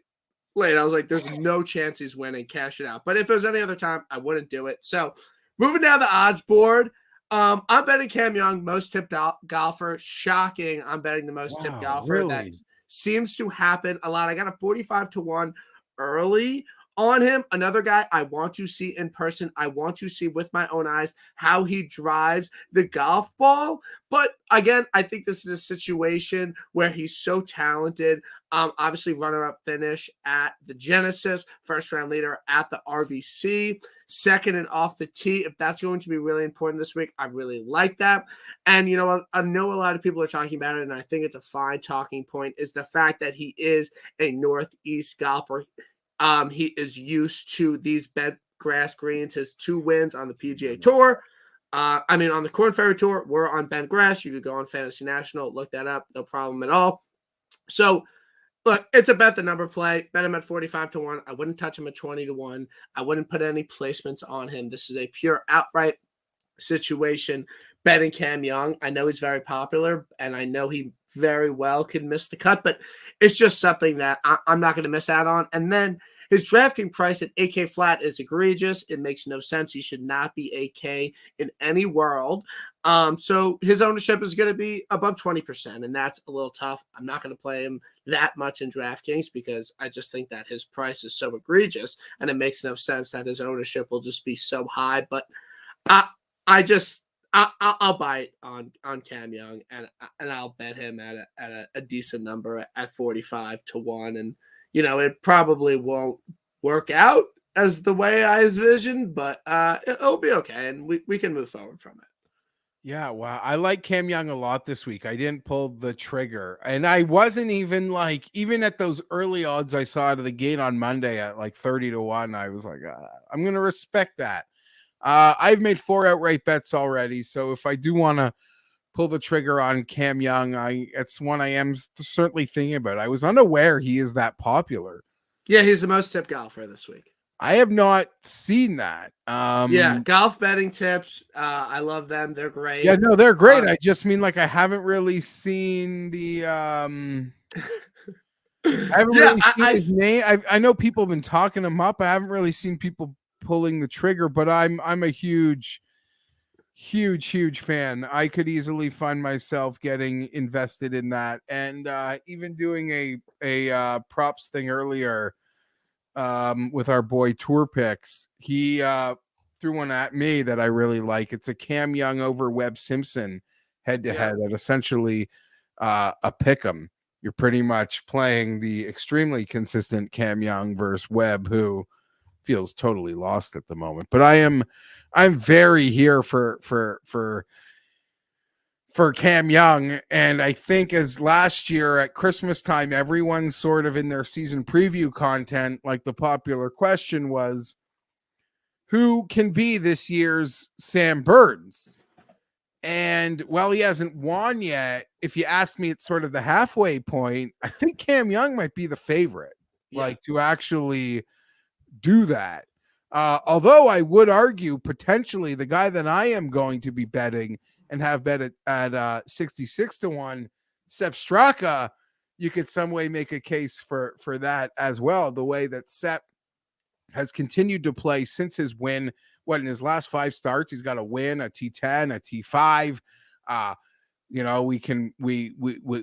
late. I was like, there's no chance he's winning, cash it out. But if it was any other time, I wouldn't do it. So moving down the odds board, I'm betting Cam Young, most tipped golfer. Shocking. I'm betting the most tipped golfer. Really? That seems to happen a lot. I got a 45 to 1 early on him. Another guy I want to see in person. I want to see with my own eyes how he drives the golf ball. But again, I think this is a situation where he's so talented. Obviously, runner-up finish at the Genesis, first-round leader at the RBC, second and off the tee. If that's going to be really important this week, I really like that. And, you know, I know a lot of people are talking about it, and I think it's a fine talking point, is the fact that he is a Northeast golfer. He is used to these bent grass greens, his 2 wins on the PGA Tour. I mean, on the Corn Ferry Tour, we're on bent grass. You could go on Fantasy National, look that up, no problem at all. So, look, it's a bet the number play. Bet him at 45-1. I wouldn't touch him at 20-1. I wouldn't put any placements on him. This is a pure outright situation. Betting Cam Young. I know he's very popular, and I know he very well could miss the cut, but it's just something that I'm not going to miss out on. And then his DraftKings price at 8K flat is egregious. It makes no sense. He should not be 8K in any world. So his ownership is going to be above 20%, and that's a little tough. I'm not going to play him that much in DraftKings because I just think that his price is so egregious, and it makes no sense that his ownership will just be so high. But I'll bite on Cam Young, and I'll bet him at a decent number at 45-1, and it probably won't work out as the way I envisioned, but it'll be okay, and we can move forward from it. Yeah, wow. I like Cam Young a lot this week. I didn't pull the trigger. And I wasn't even at those early odds I saw out of the gate on Monday at like 30-1, I was like, I'm going to respect that. I've made 4 outright bets already. So if I do want to pull the trigger on Cam Young, it's one I am certainly thinking about. I was unaware he is that popular. Yeah, he's the most tipped golfer this week. I have not seen that. Yeah, golf betting tips. I love them. They're great. Yeah, no, they're great. I just mean I haven't really seen the I haven't really seen his name. I know people have been talking him up. I haven't really seen people pulling the trigger, but I'm a huge fan. I could easily find myself getting invested in that, and even doing a props thing earlier with our boy Tour Picks. He threw one at me that I really like. It's a Cam Young over Webb Simpson head-to-head at essentially a pick'em. You're pretty much playing the extremely consistent Cam Young versus Webb, who feels totally lost at the moment. But I'm very here for Cam Young. And I think as last year at Christmas time, everyone's sort of in their season preview content, like the popular question was, who can be this year's Sam Burns? And while he hasn't won yet, if you ask me at sort of the halfway point, I think Cam Young might be the favorite, to actually do that. Although I would argue potentially the guy that I am going to be betting and have bet at 66-1, Sepp Straka, you could some way make a case for that as well. The way that Sepp has continued to play since his win, in his last 5 starts, he's got a win, a T10, a T5.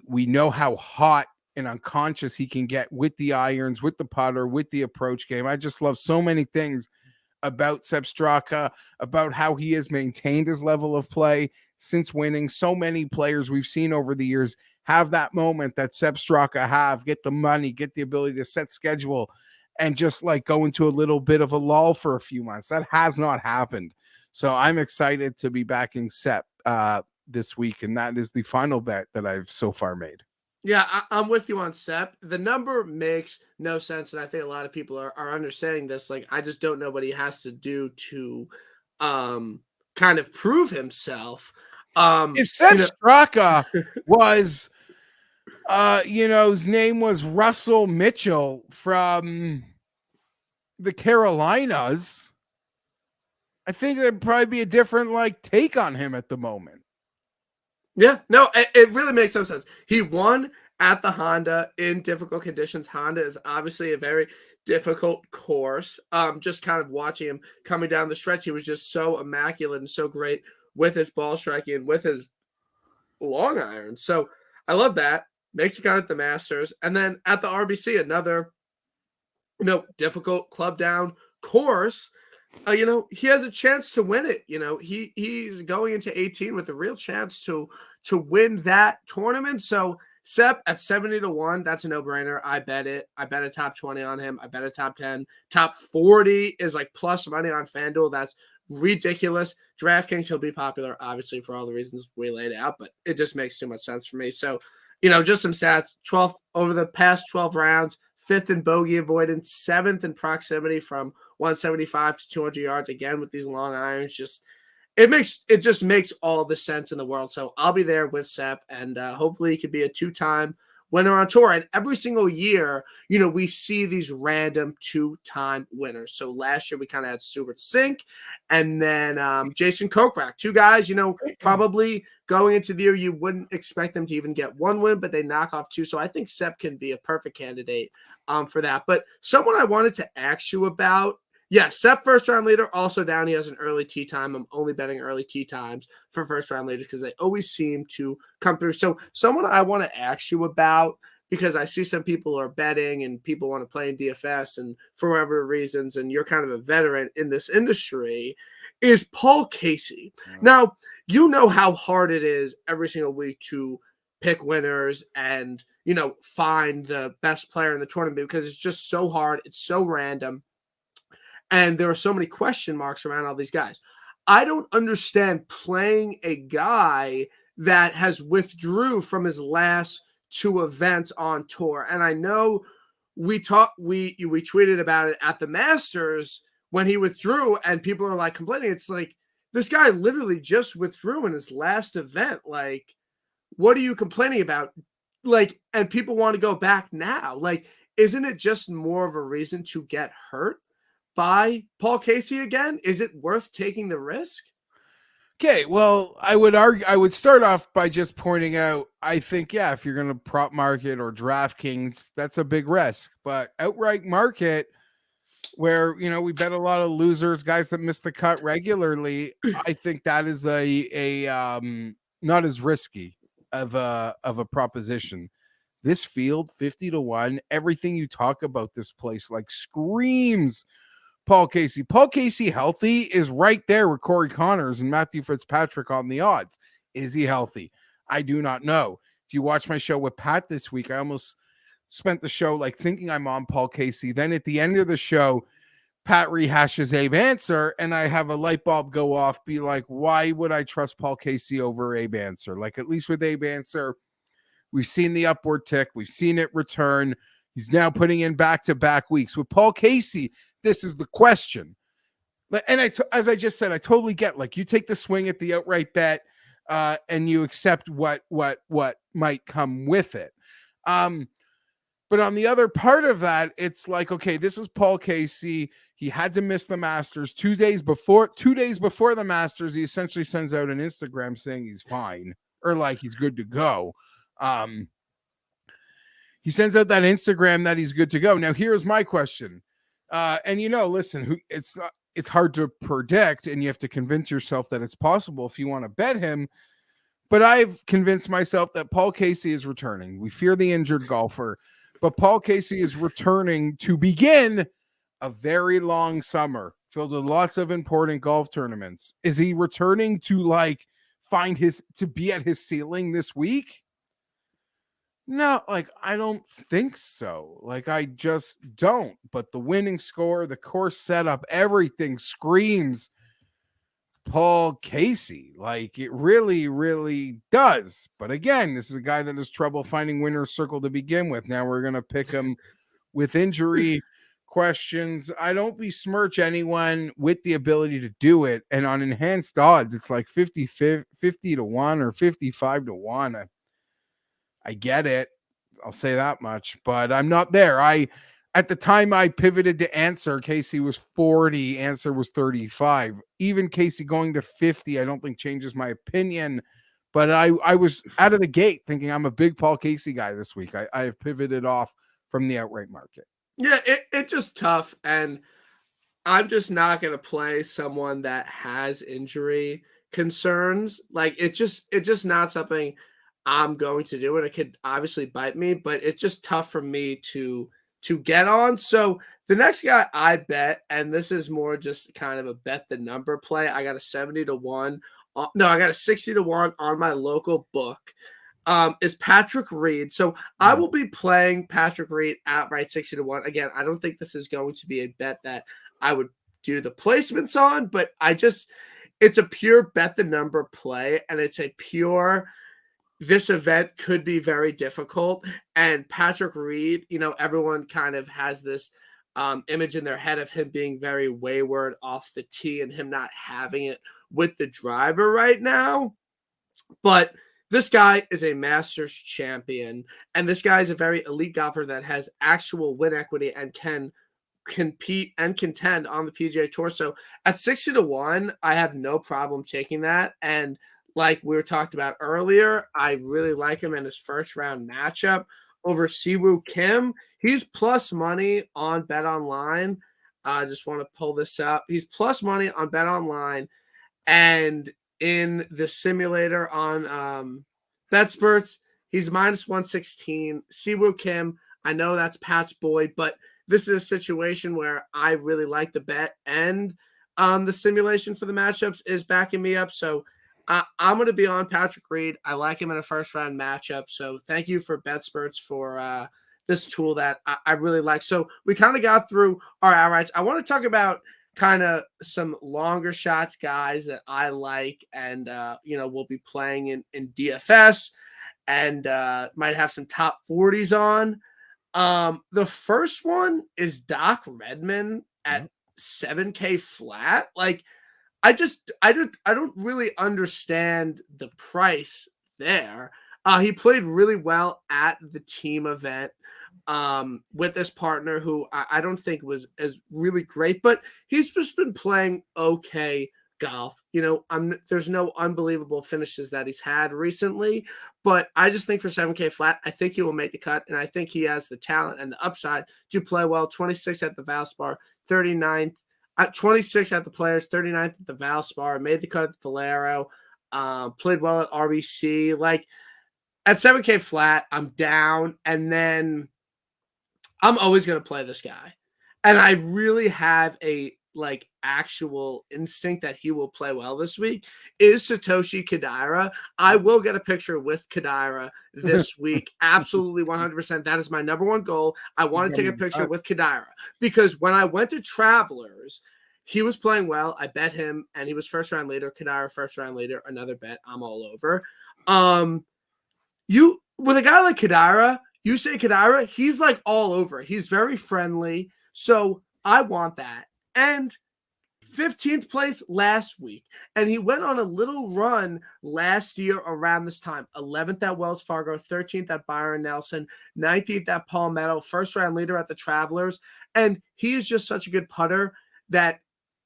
We know how hot and unconscious he can get with the irons, with the putter, with the approach game. I just love so many things about Sepp Straka, about how he has maintained his level of play since winning. So many players we've seen over the years have that moment that Sepp Straka have, get the money, get the ability to set schedule, and just go into a little bit of a lull for a few months. That has not happened. So I'm excited to be backing Sepp this week, and that is the final bet that I've so far made. Yeah, I'm with you on Sepp. The number makes no sense, and I think a lot of people are understanding this. I just don't know what he has to do to kind of prove himself. If Sepp Straka was his name was Russell Mitchell from the Carolinas, I think there'd probably be a different take on him at the moment. Yeah, no, it really makes no sense. He won at the Honda in difficult conditions. Honda is obviously a very difficult course. Just kind of watching him coming down the stretch, he was just so immaculate and so great with his ball striking and with his long iron. So I love that. Makes a cut at the Masters. And then at the RBC, another, difficult club down course. He has a chance to win it. He's going into 18 with a real chance to win that tournament. So Sepp at 70-1, that's a no-brainer. I bet it. I bet a top 20 on him. I bet a top 10. Top 40 is plus money on FanDuel. That's ridiculous. DraftKings, he'll be popular, obviously, for all the reasons we laid out, but it just makes too much sense for me. So, just some stats. 12th over the past 12 rounds, 5th in bogey avoidance, 7th in proximity from 175 to 200 yards, again with these long irons. Just it just makes all the sense in the world. So I'll be there with Sep, and hopefully he could be a 2-time winner on tour. And every single year, we see these random 2-time winners. So last year we kind of had Stuart Sink, and then Jason Kokrak, 2 guys. Probably going into the year you wouldn't expect them to even get 1 win, but they knock off 2. So I think Sep can be a perfect candidate for that. But someone I wanted to ask you about. Yeah, Seth first round leader, also down. He has an early tee time. I'm only betting early tee times for first round leaders because they always seem to come through. So, someone I want to ask you about, because I see some people are betting and people want to play in DFS and for whatever reasons, and you're kind of a veteran in this industry, is Paul Casey. Yeah. Now, you know how hard it is every single week to pick winners and, find the best player in the tournament because it's just so hard. It's so random. And there are so many question marks around all these guys. I don't understand playing a guy that has withdrew from his last 2 events on tour. And I know we tweeted about it at the Masters when he withdrew, and people are like complaining. It's like, this guy literally just withdrew in his last event. Like, what are you complaining about? Like, and people want to go back now. Like, isn't it just more of a reason to get hurt by Paul Casey again? Is it worth taking the risk? Okay, well, I would start off by just pointing out, I think, yeah, if you're going to prop market or DraftKings, that's a big risk. But outright market, where, we bet a lot of losers, guys that miss the cut regularly, I think that is a not as risky of a proposition. This field, 50-1, everything you talk about this place like screams Paul Casey. Paul Casey healthy is right there with Corey Connors and Matthew Fitzpatrick on the odds. Is he healthy? I do not know. If you watch my show with Pat this week, I almost spent the show like thinking I'm on Paul Casey. Then at the end of the show, Pat rehashes Abe Answer, and I have a light bulb go off, be like, why would I trust Paul Casey over Abe Answer? Like, at least with Abe Answer, we've seen the upward tick. We've seen it return. He's now putting in back-to-back weeks. With Paul Casey, this is the question. And as I just said, I totally get, like, you take the swing at the outright bet and you accept what might come with it. But on the other part of that, it's like, okay, this is Paul Casey. He had to miss the Masters 2 days before the Masters. He essentially sends out an Instagram saying he's fine, or like he's good to go. He sends out that Instagram that he's good to go. Now, here's my question. And listen, it's hard to predict, and you have to convince yourself that it's possible if you want to bet him. But I've convinced myself that Paul Casey is returning. We fear the injured golfer, but Paul Casey is returning to begin a very long summer filled with lots of important golf tournaments. Is he returning to to be at his ceiling this week? No, I don't think so. I just don't. But the winning score, the course setup, everything screams Paul Casey. It really, really does. But again, this is a guy that has trouble finding winner's circle to begin with. Now we're going to pick him with injury questions. I don't besmirch anyone with the ability to do it. And on enhanced odds, it's like 50-1 or 55-1. I get it. I'll say that much, but I'm not there. At the time I pivoted to Answer, Casey was 40, Answer was 35. Even Casey going to 50, I don't think changes my opinion, but I was out of the gate thinking I'm a big Paul Casey guy this week. I have pivoted off from the outright market. Yeah, it's just tough, and I'm just not going to play someone that has injury concerns. It's just not something I'm going to do, and it could obviously bite me, but it's just tough for me to get on. So the next guy I bet, and this is more just kind of a bet the number play. I got a 70-1. No, I got a 60-1 on my local book. Is Patrick Reed. So I will be playing Patrick Reed outright 60-1. Again, I don't think this is going to be a bet that I would do the placements on, but it's a pure bet the number play, and it's a pure, this event could be very difficult. And Patrick Reed, everyone kind of has this image in their head of him being very wayward off the tee and him not having it with the driver right now. But this guy is a Masters champion, and this guy is a very elite golfer that has actual win equity and can compete and contend on the PGA Tour. So at 60-1, I have no problem taking that. And like we were talked about earlier, I really like him in his first round matchup over Siwoo Kim. He's plus money on Bet Online. I just want to pull this up. He's plus money on Bet Online, and in the simulator on BetSperts, he's minus 116. Siwoo Kim, I know that's Pat's boy, but this is a situation where I really like the bet, and the simulation for the matchups is backing me up. So I'm going to be on Patrick Reed. I like him in a first round matchup. So thank you for BetSperts for this tool that I really like. So we kind of got through our outrights. I want to talk about kind of some longer shots guys that I like, and we'll be playing in DFS, and might have some top 40s on. The first one is Doc Redman at 7K flat. Like, I don't really understand the price there. He played really well at the team event with this partner who I don't think was as really great, but he's just been playing okay golf. There's no unbelievable finishes that he's had recently, but I just think for 7K flat, I think he will make the cut, and I think he has the talent and the upside to play well. 26 at the Valspar, 39 at 26 at the Players, 39th at the Valspar, made the cut at the Valero, played well at RBC. Like, at 7K flat, I'm down, and then I'm always going to play this guy. And I really have a actual instinct that he will play well this week is Satoshi Kodaira. I will get a picture with Kodaira this week. Absolutely 100%. That is my number one goal. I want to take a picture with Kodaira because when I went to Travelers, he was playing well. I bet him, and he was first round leader. Kodaira first round leader. Another bet. I'm all over. You with a guy like Kodaira, you say Kodaira, he's like all over. He's very friendly. So I want that. And 15th place last week. And he went on a little run last year around this time. 11th at Wells Fargo, 13th at Byron Nelson, 19th at Palmetto, first round leader at the Travelers. And he is just such a good putter that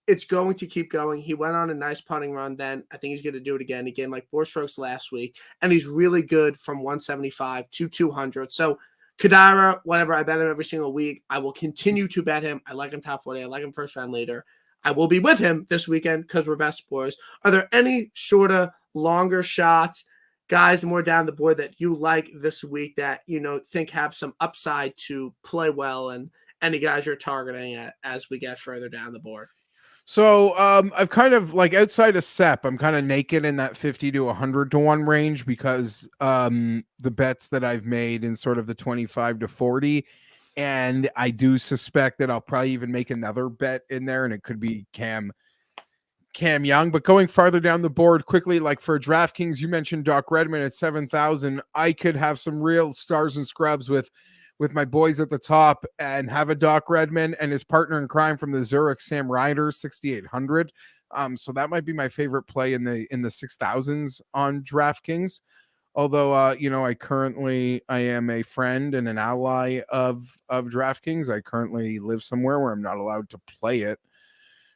it's going to keep going. He went on a nice putting run then. I think he's going to do it again. He gained like 4 strokes last week. And he's really good from 175 to 200. So Kodaira, whatever, I bet him every single week. I will continue to bet him. I like him top 40. I like him first round later. I will be with him this weekend because we're best boys. Are there any shorter, longer shots, guys more down the board that you like this week that, think have some upside to play well, and any guys you're targeting as we get further down the board? So I've kind of outside of SEP, I'm kind of naked in that 50 to 100 to 1 range because the bets that I've made in sort of the 25 to 40. And I do suspect that I'll probably even make another bet in there, and it could be Cam Young. But going farther down the board quickly, like for DraftKings, you mentioned Doc Redman at 7,000. I could have some real stars and scrubs with my boys at the top and have a Doc Redman and his partner in crime from the Zurich, Sam Ryder, 6,800. So that might be my favorite play in the 6,000s on DraftKings. Although, I am a friend and an ally of DraftKings. I currently live somewhere where I'm not allowed to play it,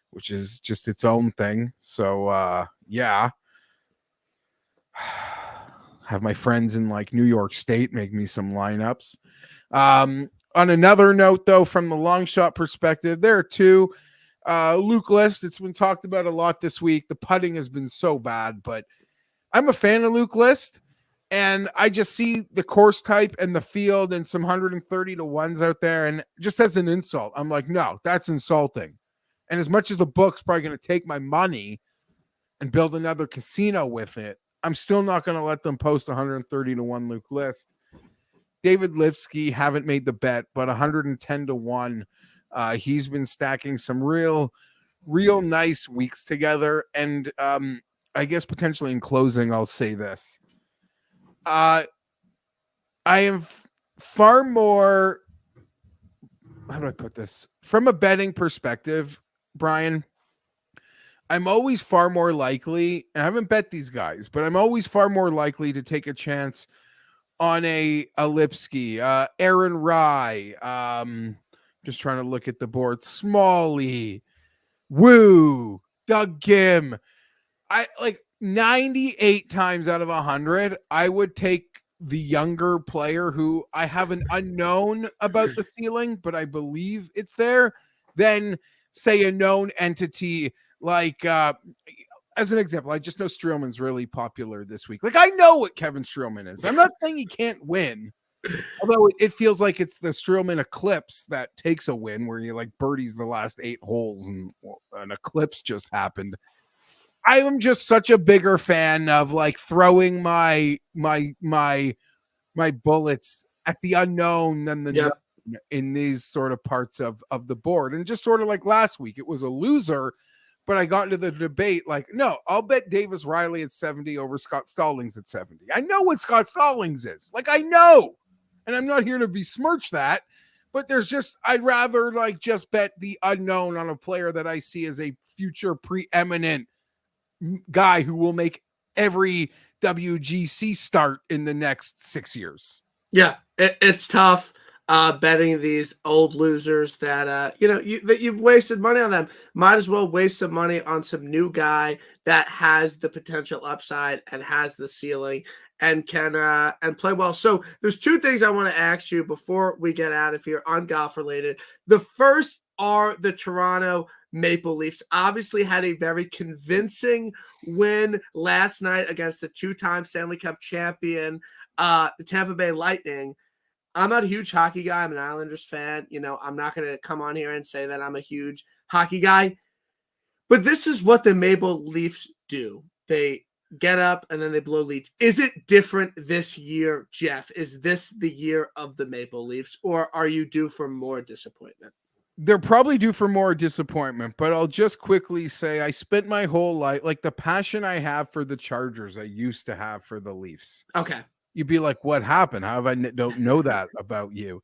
which is just its own thing. So, yeah. Have my friends in New York State make me some lineups. On another note, though, from the long shot perspective, there are two. Luke List, it's been talked about a lot this week. The putting has been so bad, but I'm a fan of Luke List, and I just see the course type and the field and some 130 to 1s out there, and just as an insult, I'm like, no, that's insulting. And as much as the book's probably going to take my money and build another casino with it, I'm still not going to let them post 130 to 1 Luke List. David Lipsky, haven't made the bet, but 110 to 1. He's been stacking some real nice weeks together. And I guess potentially in closing, I'll say this. I am far more how do I put this? From a betting perspective, Brian, I'm always far more likely, I haven't bet these guys, but I'm always far more likely to take a chance on a Lipsky, Aaron Rye, just trying to look at the board, Smalley, Woo, Doug Kim. I like 98 times out of 100, I would take the younger player who I have an unknown about the ceiling, but I believe it's there, than say a known entity like as an example, I just know Streelman's really popular this week. Like I know what Kevin Streelman is. I'm not saying he can't win. Although it feels like it's the Streelman eclipse that takes a win where you like birdies the last 8 holes and an eclipse just happened. I am just such a bigger fan of like throwing my bullets at the unknown than the known in these sort of parts of the board. And just sort of like last week, it was a loser, but I got into the debate like, no, I'll bet Davis Riley at 70 over Scott Stallings at 70. I know what Scott Stallings is. Like I know. And I'm not here to besmirch that, but there's just I'd rather like just bet the unknown on a player that I see as a future preeminent guy who will make every WGC start in the next 6 years. Yeah, it's tough betting these old losers that that you've wasted money on them. Might as well waste some money on some new guy that has the potential upside and has the ceiling and can and play well. So there's two things I want to ask you before we get out of here on golf related. The first are the Toronto Maple Leafs. Obviously had a very convincing win last night against the two-time Stanley Cup champion, the Tampa Bay Lightning. I'm not a huge hockey guy. I'm an Islanders fan. I'm not going to come on here and say that I'm a huge hockey guy. But this is what the Maple Leafs do. They get up and then they blow leads. Is it different this year, Jeff? Is this the year of the Maple Leafs, or are you due for more disappointment? They're probably due for more disappointment, but I'll just quickly say I spent my whole life, like the passion I have for the Chargers, I used to have for the Leafs. Okay. You'd be like, what happened? How have I don't know that about you?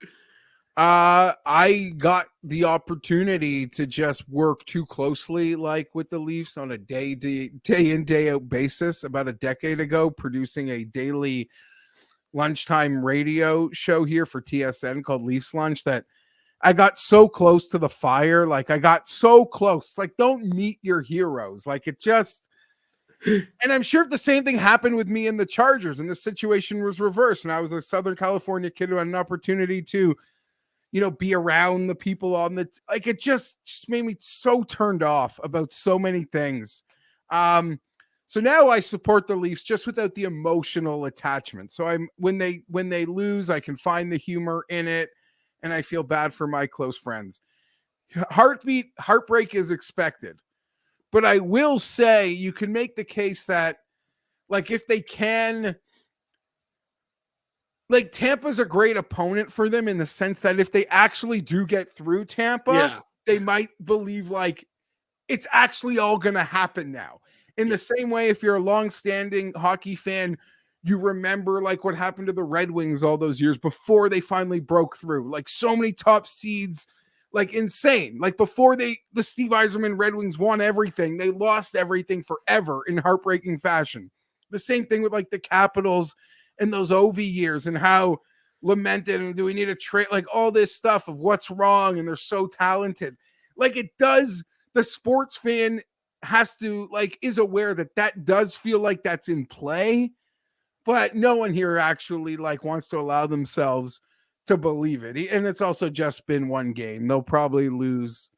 I got the opportunity to just work too closely, like with the Leafs on a day in, day out basis about a decade ago, producing a daily lunchtime radio show here for TSN called Leafs Lunch that I got so close to the fire. Like I got so close, like don't meet your heroes. Like it just, and I'm sure if the same thing happened with me in the Chargers and the situation was reversed and I was a Southern California kid who had an opportunity to, be around the people on the, like it just made me so turned off about so many things. So now I support the Leafs just without the emotional attachment. So when they lose, I can find the humor in it. And I feel bad for my close friends. Heartbreak is expected. But I will say you can make the case that, like, if they can, like, Tampa's a great opponent for them in the sense that if they actually do get through Tampa, they might believe, like, it's actually all going to happen now. In the same way, if you're a long-standing hockey fan, you remember like what happened to the Red Wings all those years before they finally broke through, like so many top seeds, like insane. Like before the Steve Yzerman Red Wings won everything, they lost everything forever in heartbreaking fashion. The same thing with like the Capitals and those Ovi years and how lamented and do we need a trade, like all this stuff of what's wrong and they're so talented. Like it does, the sports fan has to like is aware that does feel like that's in play. But no one here actually like wants to allow themselves to believe it. And it's also just been one game. They'll probably lose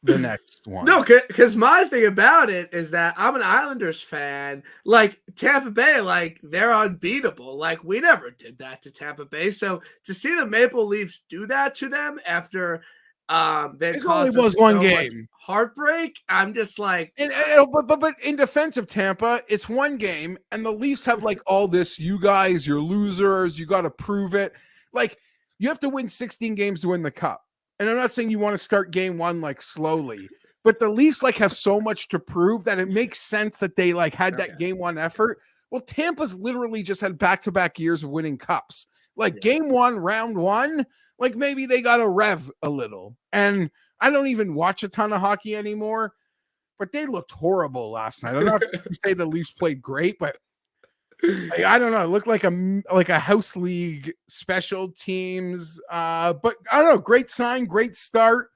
the next one. No, because my thing about it is that I'm an Islanders fan. Like Tampa Bay, like they're unbeatable. Like we never did that to Tampa Bay. So to see the Maple Leafs do that to them after they caused us one so game much heartbreak, I'm just like, but in defense of Tampa, it's one game, and the Leafs have like all this. You guys, you're losers. You got to prove it. Like you have to win 16 games to win the cup. And I'm not saying you want to start game one like slowly, but the Leafs like have so much to prove that it makes sense that they like had that game one effort. Well, Tampa's literally just had back-to-back years of winning cups. Like game one, round one. like maybe they got to rev a little. And I don't even watch a ton of hockey anymore, but they looked horrible last night. I'm not to say the Leafs played great, but I don't know. It looked like a house league special teams. But I don't know. Great sign, great start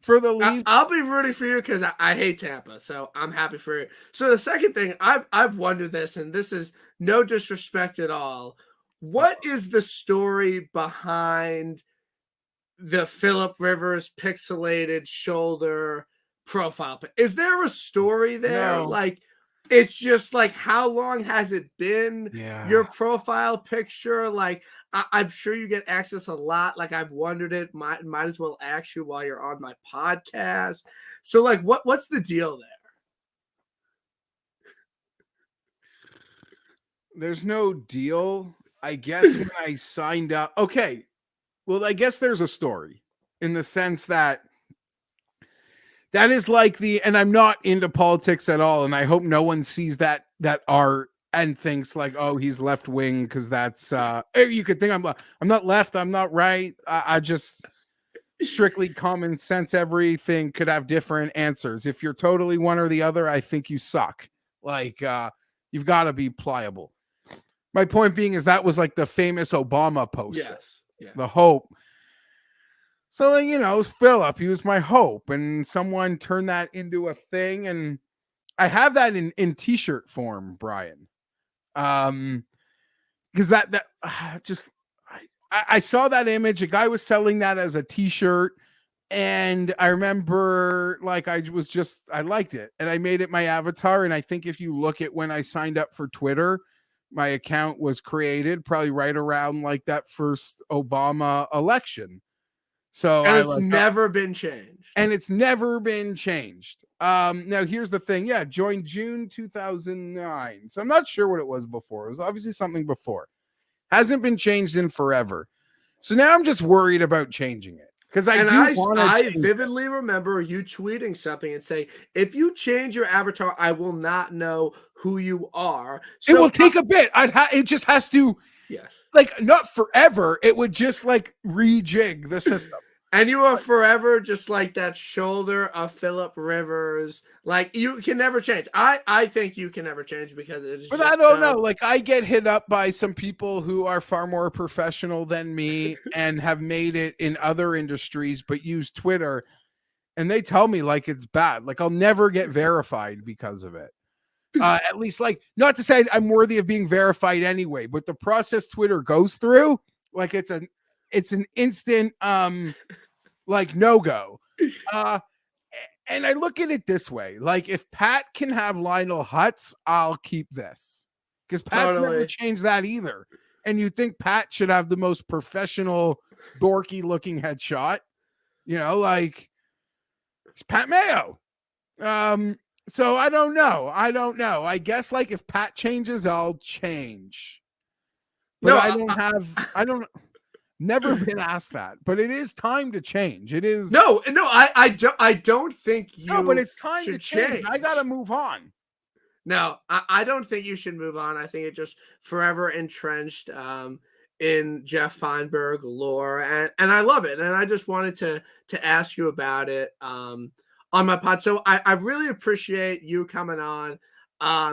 for the Leafs. I'll be rooting for you because I hate Tampa, so I'm happy for you. So the second thing I've wondered this, and this is no disrespect at all. What is the story behind the Philip Rivers pixelated shoulder profile? Is there a story there? No. Like, it's just like, how long has it been your profile picture? Like, I'm sure you get access a lot. Like, I've wondered it. Might as well ask you while you're on my podcast. So, like, what's the deal there? There's no deal. I guess when I signed up. Okay. Well, I guess there's a story in the sense that is like and I'm not into politics at all, and I hope no one sees that art and thinks like, oh, he's left wing, because that's you could think I'm not left, I'm not right. I just strictly common sense. Everything could have different answers. If you're totally one or the other, I think you suck. Like you've got to be pliable. My point being is that was like the famous Obama poster. Yes. Yeah. The hope. So, like, you know, Philip, he was my hope, and someone turned that into a thing, and I have that in t-shirt form, Brian. Because that just I saw that image. A guy was selling that as a t-shirt, and I remember like I liked it, and I made it my avatar. And I think if you look at when I signed up for Twitter, my account was created probably right around like that first Obama election. So and it's never been changed. And it's never been changed. Now here's the thing. Yeah, joined June 2009. So I'm not sure what it was before. It was obviously something before. Hasn't been changed in forever. So now I'm just worried about changing it. Because I vividly remember you tweeting something and say, if you change your avatar, I will not know who you are. So it will take a bit. It just has to, yes, like not forever. It would just like rejig the system. And you are forever just like that shoulder of Philip Rivers. Like you can never change. I think you can never change because it is. But I don't know. Like I get hit up by some people who are far more professional than me and have made it in other industries, but use Twitter, and they tell me like it's bad. Like I'll never get verified because of it. At least like not to say I'm worthy of being verified anyway, but the process Twitter goes through, like it's an instant like no-go. And I look at it this way, like if Pat can have Lionel Hutz, I'll keep this, because Pat's never changed that either. And you think Pat should have the most professional dorky looking headshot, you know, like it's Pat Mayo. So I don't know. I guess like if Pat changes, I'll change. But no, I don't never been asked that, but it is time to change. It is I don't think you. No, but it's time to change. I gotta move on. No, I don't think you should move on. I think it just forever entrenched in Jeff Feinberg lore, and I love it. And I just wanted to ask you about it on my pod. So I really appreciate you coming on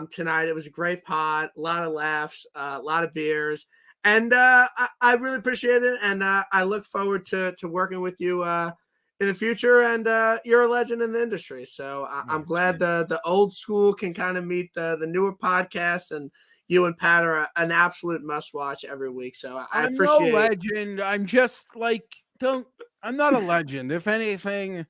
tonight. It was a great pod, a lot of laughs, a lot of beers. And I really appreciate it, and I look forward to working with you in the future. And you're a legend in the industry, so I'm glad the old school can kind of meet the newer podcasts, and you and Pat are an absolute must watch every week. So I'm no legend. I'm just like I'm not a legend. If anything,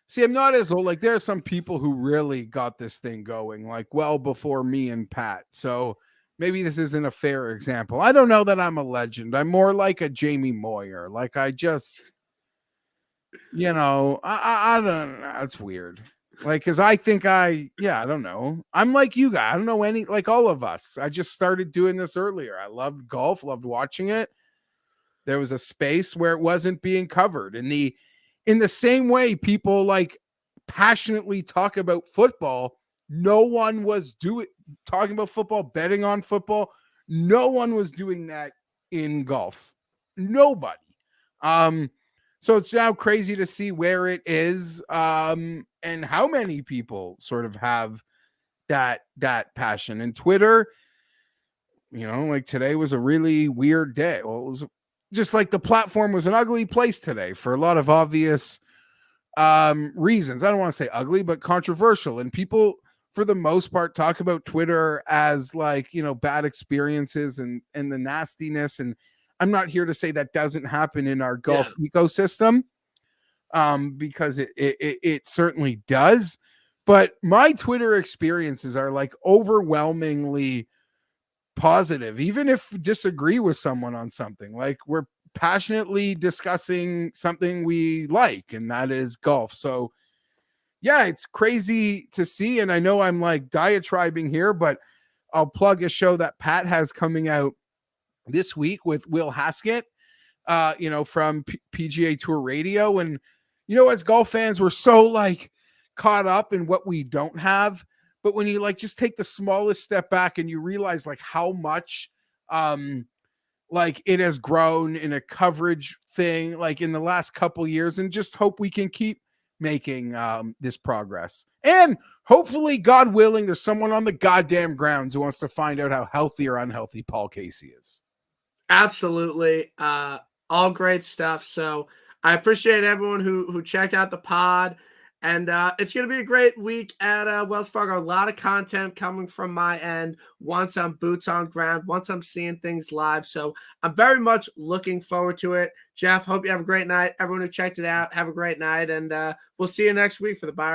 see, I'm not as old. Like there are some people who really got this thing going like well before me and Pat. So maybe this isn't a fair example. I don't know that I'm a legend. I'm more like a Jamie Moyer. Like I just, you know, I don't know. That's weird. Like, cause I think I don't know. I'm like you guys. I don't know like all of us. I just started doing this earlier. I loved golf, loved watching it. There was a space where it wasn't being covered. In the same way people like passionately talk about football, no one was talking about football, betting on football. No one was doing that in golf. Nobody. So it's now crazy to see where it is, and how many people sort of have that passion. And Twitter, like today was a really weird day. Well, it was just like the platform was an ugly place today for a lot of obvious reasons. I don't want to say ugly, but controversial. And people, for the most part, talk about Twitter as like, bad experiences and the nastiness. And I'm not here to say that doesn't happen in our golf ecosystem, because it certainly does. But my Twitter experiences are like overwhelmingly positive, even if disagree with someone on something. Like, we're passionately discussing something we like, and that is golf. So yeah, it's crazy to see. And I know I'm like diatribing here, but I'll plug a show that Pat has coming out this week with Will Haskett, from PGA Tour Radio. And as golf fans, we're so like caught up in what we don't have. But when you like just take the smallest step back and you realize like how much like it has grown in a coverage thing like in the last couple years, and just hope we can keep making this progress. And hopefully, God willing, there's someone on the goddamn grounds who wants to find out how healthy or unhealthy Paul Casey is. Absolutely. All great stuff. So I appreciate everyone who checked out the pod. And it's going to be a great week at Wells Fargo. A lot of content coming from my end once I'm boots on ground, once I'm seeing things live. So I'm very much looking forward to it. Jeff, hope you have a great night. Everyone who checked it out, have a great night. And we'll see you next week for the Buyer